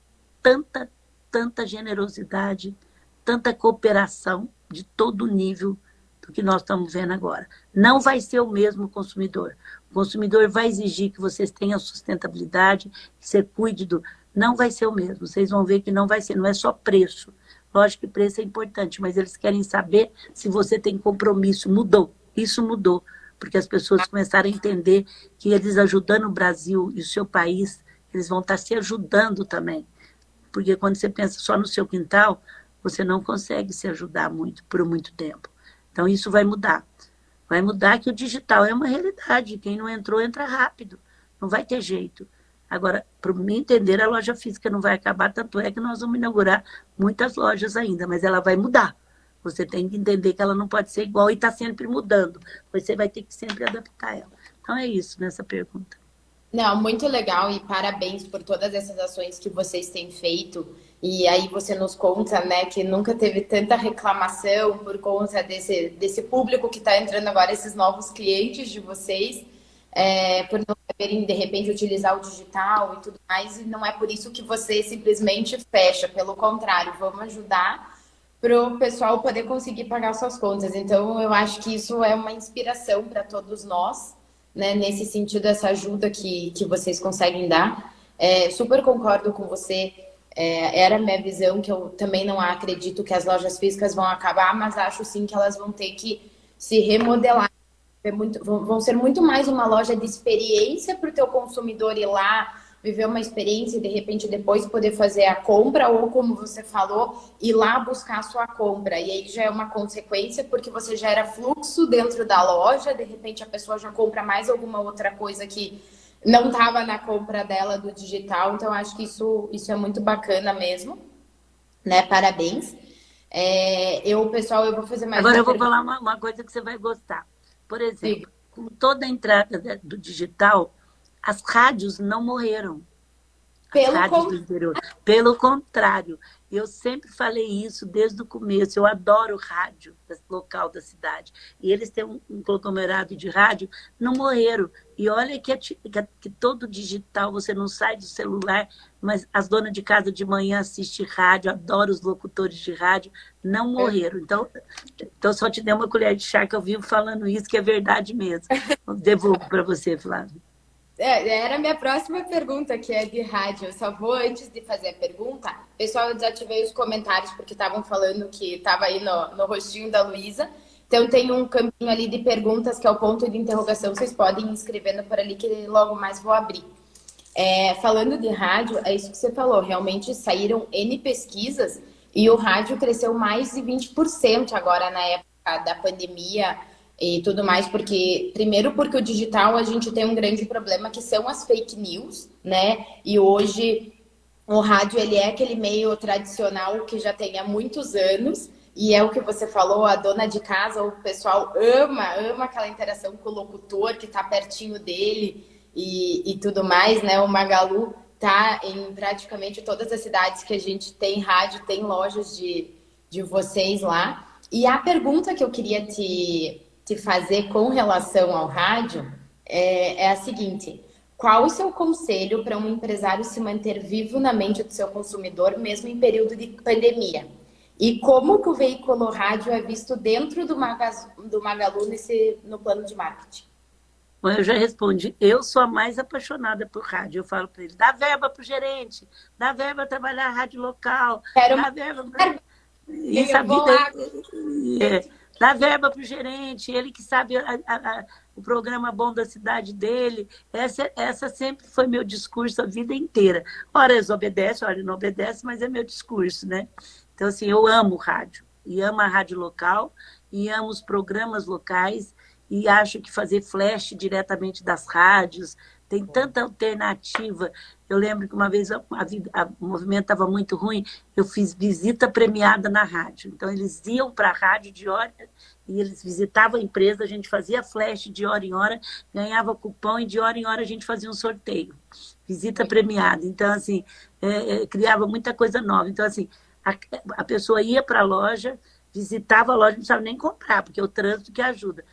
tanta generosidade, tanta cooperação de todo nível do que nós estamos vendo agora. Não vai ser o mesmo consumidor. O consumidor vai exigir que vocês tenham sustentabilidade, que você cuide do... Não vai ser o mesmo. Vocês vão ver que não vai ser. Não é só preço. Lógico que preço é importante, mas eles querem saber se você tem compromisso. Mudou. Isso mudou. porque as pessoas começaram a entender que eles ajudando o Brasil e o seu país, eles vão estar se ajudando também. Porque quando você pensa só no seu quintal, você não consegue se ajudar muito por muito tempo. Então, isso vai mudar. Vai mudar que o digital é uma realidade. Quem não entrou, entra rápido. Não vai ter jeito. Agora, para me entender, a loja física não vai acabar, tanto é que nós vamos inaugurar muitas lojas ainda, mas ela vai mudar. Você tem que entender que ela não pode ser igual e está sempre mudando. Você vai ter que sempre adaptar ela. Então, é isso nessa pergunta. Não, muito legal e parabéns por todas essas ações que vocês têm feito. E aí você nos conta, né, que nunca teve tanta reclamação por conta desse público que está entrando agora, esses novos clientes de vocês, por não saberem, de repente, utilizar o digital e tudo mais. E não é por isso que você simplesmente fecha. Pelo contrário, vamos ajudar para o pessoal poder conseguir pagar suas contas. Então, eu acho que isso é uma inspiração para todos nós, né, nesse sentido, essa ajuda que vocês conseguem dar. Super concordo com você. Era a minha visão, que eu também não acredito que as lojas físicas vão acabar, mas acho sim que elas vão ter que se remodelar. Vão ser muito mais uma loja de experiência para o teu consumidor ir lá, viver uma experiência e de repente depois poder fazer a compra, ou como você falou, ir lá buscar a sua compra. E aí já é uma consequência, porque você gera fluxo dentro da loja, de repente a pessoa já compra mais alguma outra coisa que não estava na compra dela do digital. Então acho que isso é muito bacana mesmo, né? Parabéns. Pessoal, eu vou fazer mais Agora uma eu vou pergunta. falar uma coisa que você vai gostar. Por exemplo, com toda a entrada do digital, as rádios não morreram. As Pelo rádios do interior. Pelo contrário, eu sempre falei isso desde o começo. Eu adoro rádio local da cidade. E eles têm um conglomerado de rádio, não morreram. E olha que todo digital, você não sai do celular, mas as donas de casa de manhã assistem rádio, adoro os locutores de rádio, não morreram. Então só te dei uma colher de chá que eu vivo falando isso, que é verdade mesmo. Eu devolvo para você, Flávio. Era a minha próxima pergunta, que é de rádio. Eu só vou, antes de fazer a pergunta, pessoal, eu desativei os comentários porque estavam falando que estava aí no rostinho da Luísa. Então tem um campinho ali de perguntas, que é o ponto de interrogação. Vocês podem ir escrevendo por ali, que logo mais vou abrir. Falando de rádio, é isso que você falou. Realmente saíram N pesquisas e o rádio cresceu mais de 20% agora na época da pandemia e tudo mais, primeiro porque o digital a gente tem um grande problema, que são as fake news, né? E hoje o rádio, ele é aquele meio tradicional que já tem há muitos anos, e é o que você falou, a dona de casa, o pessoal ama aquela interação com o locutor que está pertinho dele e tudo mais, né? O Magalu tá em praticamente todas as cidades que a gente tem rádio, tem lojas de vocês lá. E a pergunta que eu queria te fazer com relação ao rádio é a seguinte: qual o seu conselho para um empresário se manter vivo na mente do seu consumidor, mesmo em período de pandemia? E como que o veículo rádio é visto dentro do Magalu no plano de marketing? Bom, eu já respondi. Eu sou a mais apaixonada por rádio. Eu falo para ele: dá verba para o gerente, dá verba para trabalhar rádio local, Quero dá uma verba. Isso, a eu vou vida lá. dá verba para o gerente, ele que sabe o programa bom da cidade dele. Essa sempre foi meu discurso a vida inteira. Ora eles obedecem, ora não obedecem, mas é meu discurso, né? Então, assim, eu amo rádio, e amo a rádio local, e amo os programas locais, e acho que fazer flash diretamente das rádios, tem tanta alternativa. Eu lembro que uma vez o movimento estava muito ruim, eu fiz visita premiada na rádio. Então, eles iam para a rádio de hora, e eles visitavam a empresa, a gente fazia flash de hora em hora, ganhava cupom, e de hora em hora a gente fazia um sorteio. Visita premiada. Então, assim, criava muita coisa nova. Então, assim, a pessoa ia para a loja, visitava a loja, não precisava nem comprar, porque é o trânsito que ajuda.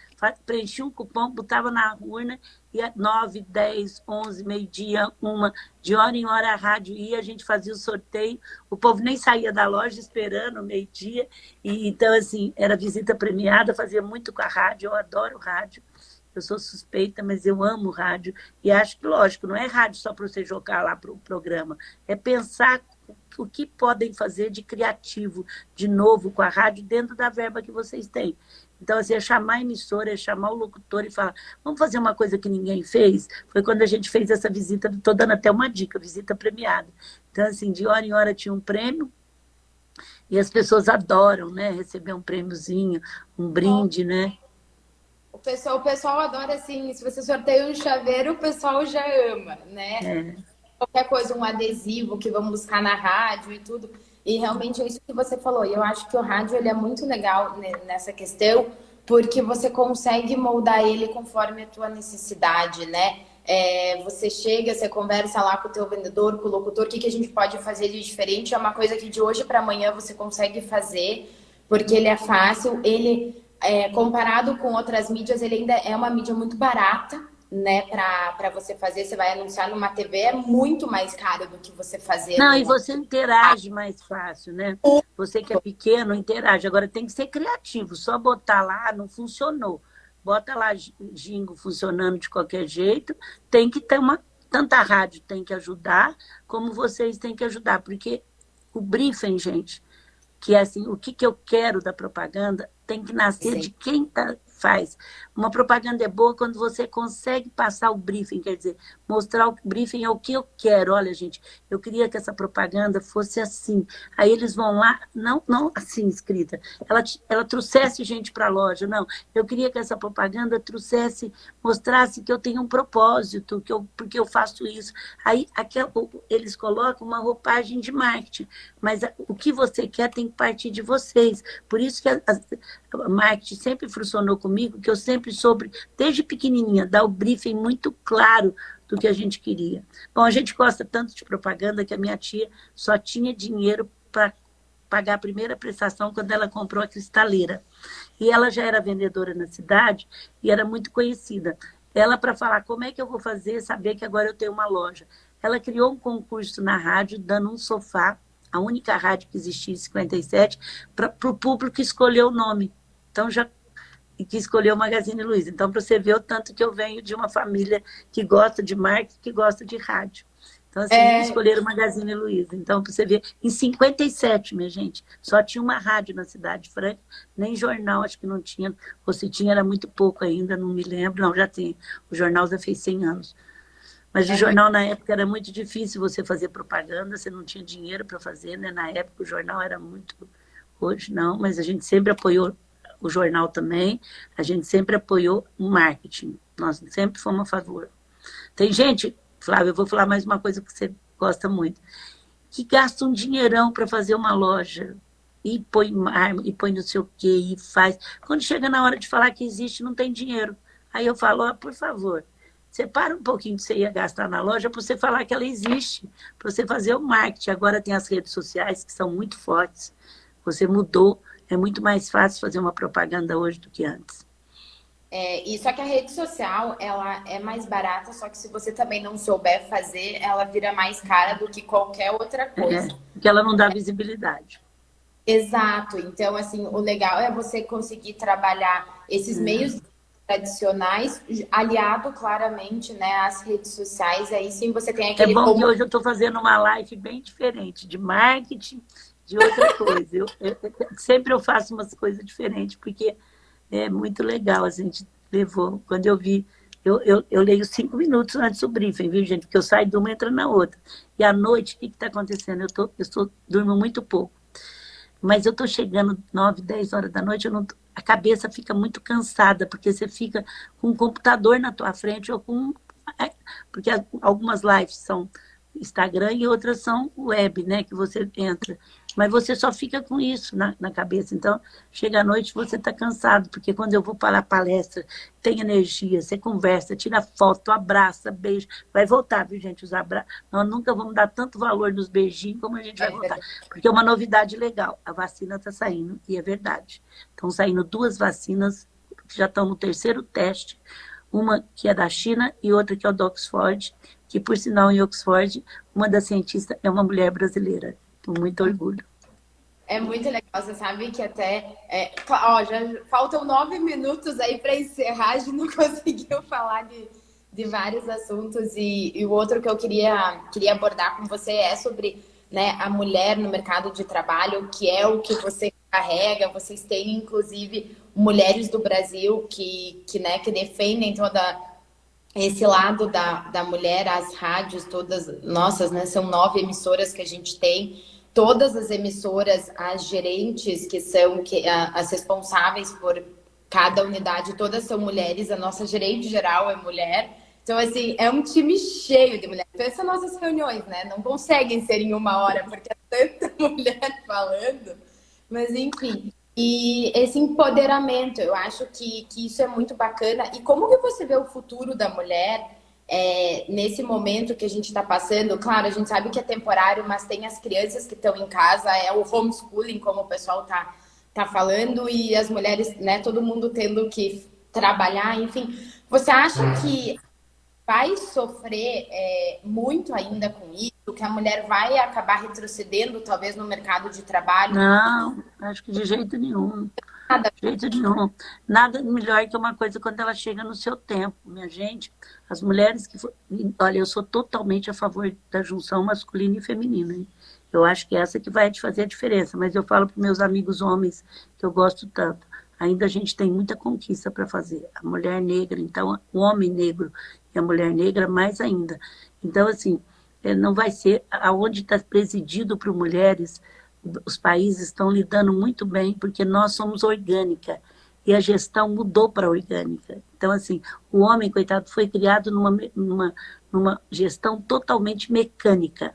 Preenchia um cupom, botava na urna, e 9, 10, 11, meio-dia, 1, de hora em hora a rádio ia, a gente fazia o sorteio, o povo nem saía da loja esperando, meio-dia, e então, assim, era visita premiada, fazia muito com a rádio, eu adoro rádio, eu sou suspeita, mas eu amo rádio, e acho que, lógico, não é rádio só para você jogar lá para o programa, é pensar o que podem fazer de criativo, de novo, com a rádio, dentro da verba que vocês têm. Então, assim, é chamar a emissora, é chamar o locutor e falar, vamos fazer uma coisa que ninguém fez? Foi quando a gente fez essa visita, estou dando até uma dica, visita premiada. Então, assim, de hora em hora tinha um prêmio, e as pessoas adoram, né? Receber um prêmiozinho, um brinde, né? O pessoal adora, assim, se você sorteia um chaveiro, o pessoal já ama, né? É. Qualquer coisa, um adesivo que vamos buscar na rádio e tudo. E realmente é isso que você falou. E eu acho que o rádio ele é muito legal nessa questão, porque você consegue moldar ele conforme a tua necessidade, né? Você chega, você conversa lá com o teu vendedor, com o locutor, o que a gente pode fazer de diferente? É uma coisa que de hoje para amanhã você consegue fazer, porque ele é fácil, comparado com outras mídias, ele ainda é uma mídia muito barata, né, para você fazer. Você vai anunciar numa TV, é muito mais caro do que você fazer Não, e no... você interage mais fácil, né? Você que é pequeno, interage. Agora tem que ser criativo, só botar lá, não funcionou. Bota lá jingo funcionando de qualquer jeito, tem que ter uma. Tanta rádio tem que ajudar, como vocês têm que ajudar, porque o briefing, gente, que é assim, o que eu quero da propaganda tem que nascer Sim. de quem faz. Uma propaganda é boa quando você consegue passar o briefing, quer dizer, mostrar o briefing é o que eu quero. Olha, gente, eu queria que essa propaganda fosse assim. Aí eles vão lá, não assim escrita, ela trouxesse gente para a loja, não. Eu queria que essa propaganda mostrasse que eu tenho um propósito, porque eu faço isso. Aí eles colocam uma roupagem de marketing, mas o que você quer tem que partir de vocês. Por isso que a marketing sempre funcionou comigo, que eu sempre soube, desde pequenininha, dar o briefing muito claro do que a gente queria. Bom, a gente gosta tanto de propaganda que a minha tia só tinha dinheiro para pagar a primeira prestação quando ela comprou a cristaleira. E ela já era vendedora na cidade e era muito conhecida. Ela, para falar como é que eu vou fazer, saber que agora eu tenho uma loja. Ela criou um concurso na rádio, dando um sofá, a única rádio que existia em 57, para o público escolher o nome. Então, que escolheu o Magazine Luiza. Então, para você ver o tanto que eu venho de uma família que gosta de marketing, que gosta de rádio. Então, assim, escolheram o Magazine Luiza. Então, para você ver, em 57, minha gente, só tinha uma rádio na Cidade Franca, nem jornal, acho que não tinha, ou se tinha, era muito pouco ainda, não me lembro. Não, já tem. O jornal já fez 100 anos. Mas o jornal, na época, era muito difícil você fazer propaganda, você não tinha dinheiro para fazer, né? Na época, o jornal era muito... Hoje, não, mas a gente sempre apoiou o jornal também, a gente sempre apoiou o marketing. Nós sempre fomos a favor. Tem gente, Flávia, eu vou falar mais uma coisa que você gosta muito, que gasta um dinheirão para fazer uma loja, e põe mármore, e põe não sei o quê, e faz. Quando chega na hora de falar que existe, não tem dinheiro. Aí eu falo, por favor, separa um pouquinho que você ia gastar na loja para você falar que ela existe, para você fazer o marketing. Agora tem as redes sociais que são muito fortes. Você mudou. É muito mais fácil fazer uma propaganda hoje do que antes. E só que a rede social, ela é mais barata, só que se você também não souber fazer, ela vira mais cara do que qualquer outra coisa. Porque ela não dá visibilidade. Exato. Então, assim, o legal é você conseguir trabalhar esses meios tradicionais, aliado claramente, né, às redes sociais. Aí sim você tem aquele... É bom que hoje eu estou fazendo uma live bem diferente, de marketing, de outra coisa. Sempre eu faço umas coisas diferentes, porque é muito legal. A gente levou, quando eu vi, eu leio 5 minutos antes do briefing, viu, gente? Porque eu saio de uma e entro na outra. E à noite, o que está acontecendo? Eu durmo muito pouco. Mas eu estou chegando 9, 10 horas da noite, a cabeça fica muito cansada, porque você fica com um computador na tua frente, ou com... Porque algumas lives são Instagram e outras são web, né? Que você entra. Mas você só fica com isso na cabeça. Então, chega à noite, você está cansado, porque quando eu vou para a palestra, tem energia, você conversa, tira foto, abraça, beija. Vai voltar, viu, gente? Nós nunca vamos dar tanto valor nos beijinhos como a gente vai voltar. Porque é uma novidade legal. A vacina está saindo, e é verdade. Estão saindo 2 vacinas que já estão no 3º teste. Uma que é da China e outra que é o da Oxford, que, por sinal, em Oxford, uma das cientistas é uma mulher brasileira. Com muito orgulho. É muito legal, você sabe que até... já faltam 9 minutos aí para encerrar, a gente não conseguiu falar de vários assuntos. E o outro que eu queria abordar com você é sobre, né, a mulher no mercado de trabalho, que é o que você carrega, vocês têm, inclusive, mulheres do Brasil que defendem toda esse lado da mulher, as rádios todas nossas, né? São 9 emissoras que a gente tem. Todas as emissoras, as gerentes que são as responsáveis por cada unidade, todas são mulheres. A nossa gerente geral é mulher. Então, assim, é um time cheio de mulheres. Então, essas nossas reuniões, né? Não conseguem ser em 1 hora, porque é tanta mulher falando. Mas, enfim. E esse empoderamento, eu acho que isso é muito bacana. E como que você vê o futuro da mulher nesse momento que a gente está passando? Claro, a gente sabe que é temporário, mas tem as crianças que estão em casa, é o homeschooling, como o pessoal tá falando, e as mulheres, né, todo mundo tendo que trabalhar, enfim. Você acha que vai sofrer muito ainda com isso? Que a mulher vai acabar retrocedendo, talvez, no mercado de trabalho? Não, acho que de jeito nenhum. Nada. De jeito nenhum. Nada melhor que uma coisa quando ela chega no seu tempo, minha gente. As mulheres que... Olha, eu sou totalmente a favor da junção masculina e feminina, hein? Eu acho que essa que vai te fazer a diferença. Mas eu falo para meus amigos homens, que eu gosto tanto, ainda a gente tem muita conquista para fazer. A mulher negra, então, o homem negro e a mulher negra, mais ainda. Então, assim, não vai ser... Aonde está presidido por mulheres, os países estão lidando muito bem, porque nós somos orgânica, e a gestão mudou para orgânica. Então, assim, o homem, coitado, foi criado numa gestão totalmente mecânica.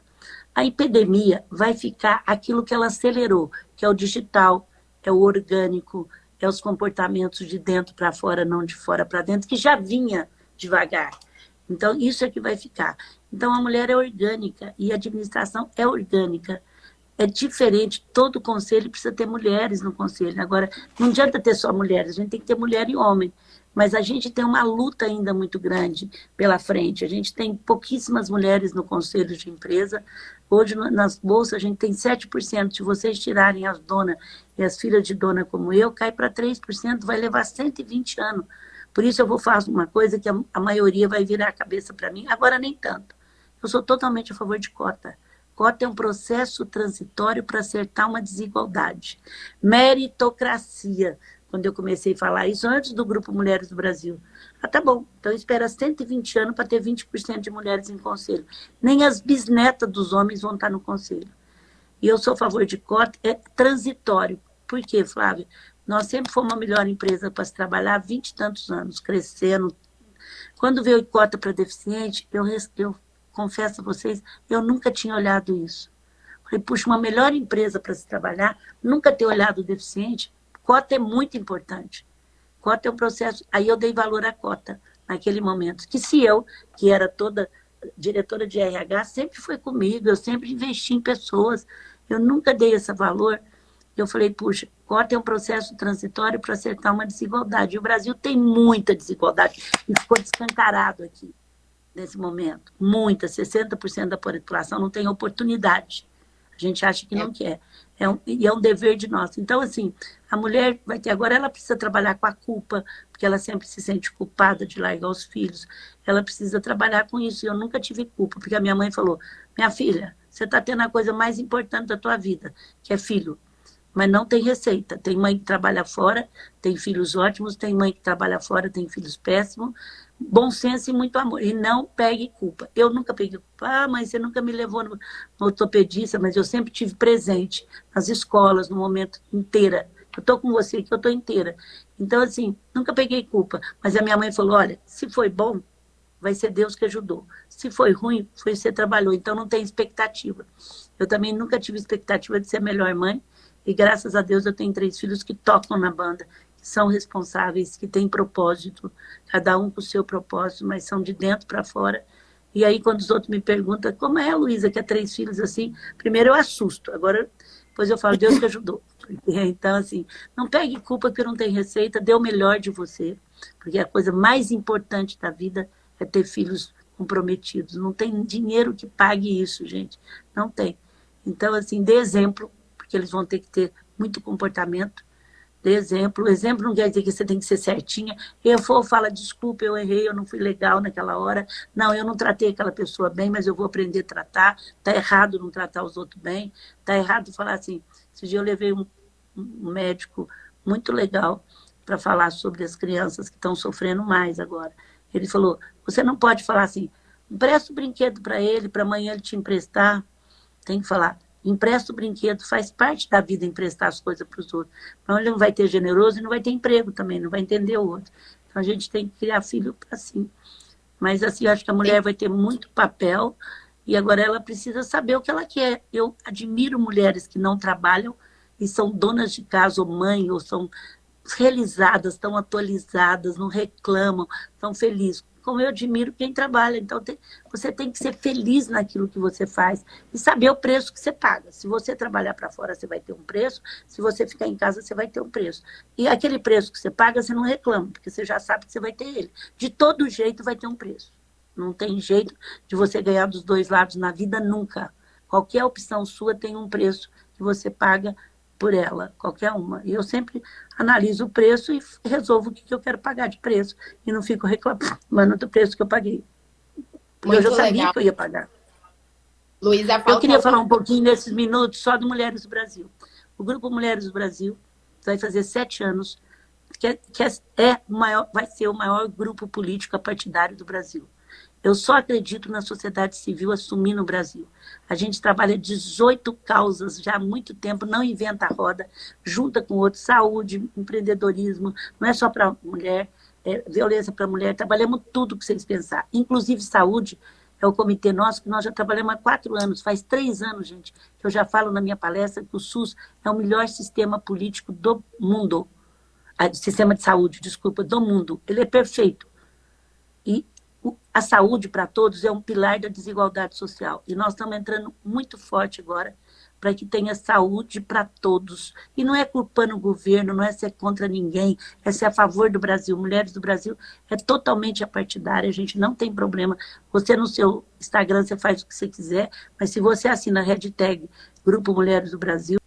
A epidemia vai ficar aquilo que ela acelerou, que é o digital, é o orgânico, é os comportamentos de dentro para fora, não de fora para dentro, que já vinha devagar. Então, isso é que vai ficar. Então, a mulher é orgânica e a administração é orgânica. É diferente, todo conselho precisa ter mulheres no conselho. Agora, não adianta ter só mulheres, a gente tem que ter mulher e homem. Mas a gente tem uma luta ainda muito grande pela frente. A gente tem pouquíssimas mulheres no conselho de empresa. Hoje, nas bolsas, a gente tem 7%. Se vocês tirarem as donas e as filhas de dona como eu, cai para 3%, vai levar 120 anos. Por isso eu vou fazer uma coisa que a maioria vai virar a cabeça para mim. Agora, nem tanto. Eu sou totalmente a favor de cota. Cota é um processo transitório para acertar uma desigualdade. Meritocracia, quando eu comecei a falar isso, antes do Grupo Mulheres do Brasil. Ah, tá bom, então espera 120 anos para ter 20% de mulheres em conselho. Nem as bisnetas dos homens vão estar no conselho. E eu sou a favor de cota, é transitório. Por quê, Flávia? Nós sempre fomos a melhor empresa para se trabalhar há 20 e tantos anos, crescendo. Quando veio cota para deficiente, eu confesso a vocês, eu nunca tinha olhado isso. Falei, puxa, uma melhor empresa para se trabalhar, nunca ter olhado o deficiente, cota é muito importante. Cota é um processo... Aí eu dei valor à cota, naquele momento. Que se eu, que era toda diretora de RH, sempre foi comigo, eu sempre investi em pessoas, eu nunca dei esse valor. Eu falei, puxa, cota é um processo transitório para acertar uma desigualdade. E o Brasil tem muita desigualdade, e ficou descancarado aqui. Nesse momento, muita, 60% da população não tem oportunidade. A gente acha que não quer. E é um dever de nós. Então, assim, a mulher vai ter... Agora, ela precisa trabalhar com a culpa, porque ela sempre se sente culpada de largar os filhos. Ela precisa trabalhar com isso. E eu nunca tive culpa, porque a minha mãe falou, minha filha, você está tendo a coisa mais importante da tua vida, que é filho. Mas não tem receita. Tem mãe que trabalha fora, tem filhos ótimos, tem mãe que trabalha fora, tem filhos péssimos. Bom senso e muito amor. E não pegue culpa. Eu nunca peguei culpa. Ah, mãe, você nunca me levou no ortopedista, mas eu sempre tive presente nas escolas, no momento inteira. Eu estou com você aqui, eu estou inteira. Então, assim, nunca peguei culpa. Mas a minha mãe falou, olha, se foi bom, vai ser Deus que ajudou. Se foi ruim, foi você que trabalhou. Então, não tem expectativa. Eu também nunca tive expectativa de ser a melhor mãe. E graças a Deus eu tenho 3 filhos que tocam na banda, que são responsáveis, que têm propósito, cada um com o seu propósito, mas são de dentro para fora. E aí quando os outros me perguntam, como é a Luísa, que é 3 filhos assim, primeiro eu assusto, agora depois eu falo, Deus que ajudou. Então assim, não pegue culpa que não tem receita, dê o melhor de você, porque a coisa mais importante da vida é ter filhos comprometidos. Não tem dinheiro que pague isso, gente, não tem. Então assim, dê exemplo, porque eles vão ter que ter muito comportamento, de exemplo. O exemplo não quer dizer que você tem que ser certinha. Eu falo, desculpa, eu errei, eu não fui legal naquela hora. Não, eu não tratei aquela pessoa bem, mas eu vou aprender a tratar. Está errado não tratar os outros bem. Está errado falar assim, esse dia eu levei um médico muito legal para falar sobre as crianças que estão sofrendo mais agora. Ele falou, você não pode falar assim, empresta o brinquedo para ele, para amanhã ele te emprestar. Tem que falar, empresta o brinquedo, faz parte da vida emprestar as coisas para os outros. Então ele não vai ter generoso e não vai ter emprego também, não vai entender o outro. Então a gente tem que criar filho assim. Mas assim, eu acho que a mulher vai ter muito papel e agora ela precisa saber o que ela quer. Eu admiro mulheres que não trabalham e são donas de casa ou mãe, ou são realizadas, estão atualizadas, não reclamam, estão felizes. Como eu admiro quem trabalha. Então, você tem que ser feliz naquilo que você faz e saber o preço que você paga. Se você trabalhar para fora, você vai ter um preço. Se você ficar em casa, você vai ter um preço. E aquele preço que você paga, você não reclama, porque você já sabe que você vai ter ele. De todo jeito, vai ter um preço. Não tem jeito de você ganhar dos dois lados na vida nunca. Qualquer opção sua tem um preço que você paga por ela, qualquer uma. E eu sempre analiso o preço e resolvo o que eu quero pagar de preço. E não fico reclamando do preço que eu paguei. Porque eu já sabia que eu ia pagar. Luísa, eu queria falar um pouquinho nesses minutos só do Mulheres do Brasil. O Grupo Mulheres do Brasil vai fazer 7 anos, vai ser o maior grupo político partidário do Brasil. Eu só acredito na sociedade civil assumir no Brasil. A gente trabalha 18 causas já há muito tempo, não inventa a roda, junta com outros, saúde, empreendedorismo, não é só para mulher, violência para mulher, trabalhamos tudo que vocês pensar, inclusive saúde, é o comitê nosso, que nós já trabalhamos há 4 anos, faz 3 anos, gente, que eu já falo na minha palestra que o SUS é o melhor sistema político do mundo, sistema de saúde, desculpa, do mundo, ele é perfeito. E a saúde para todos é um pilar da desigualdade social. E nós estamos entrando muito forte agora para que tenha saúde para todos. E não é culpando o governo, não é ser contra ninguém, é ser a favor do Brasil. Mulheres do Brasil é totalmente apartidária, a gente não tem problema. Você no seu Instagram, você faz o que você quiser, mas se você assina a hashtag Grupo Mulheres do Brasil,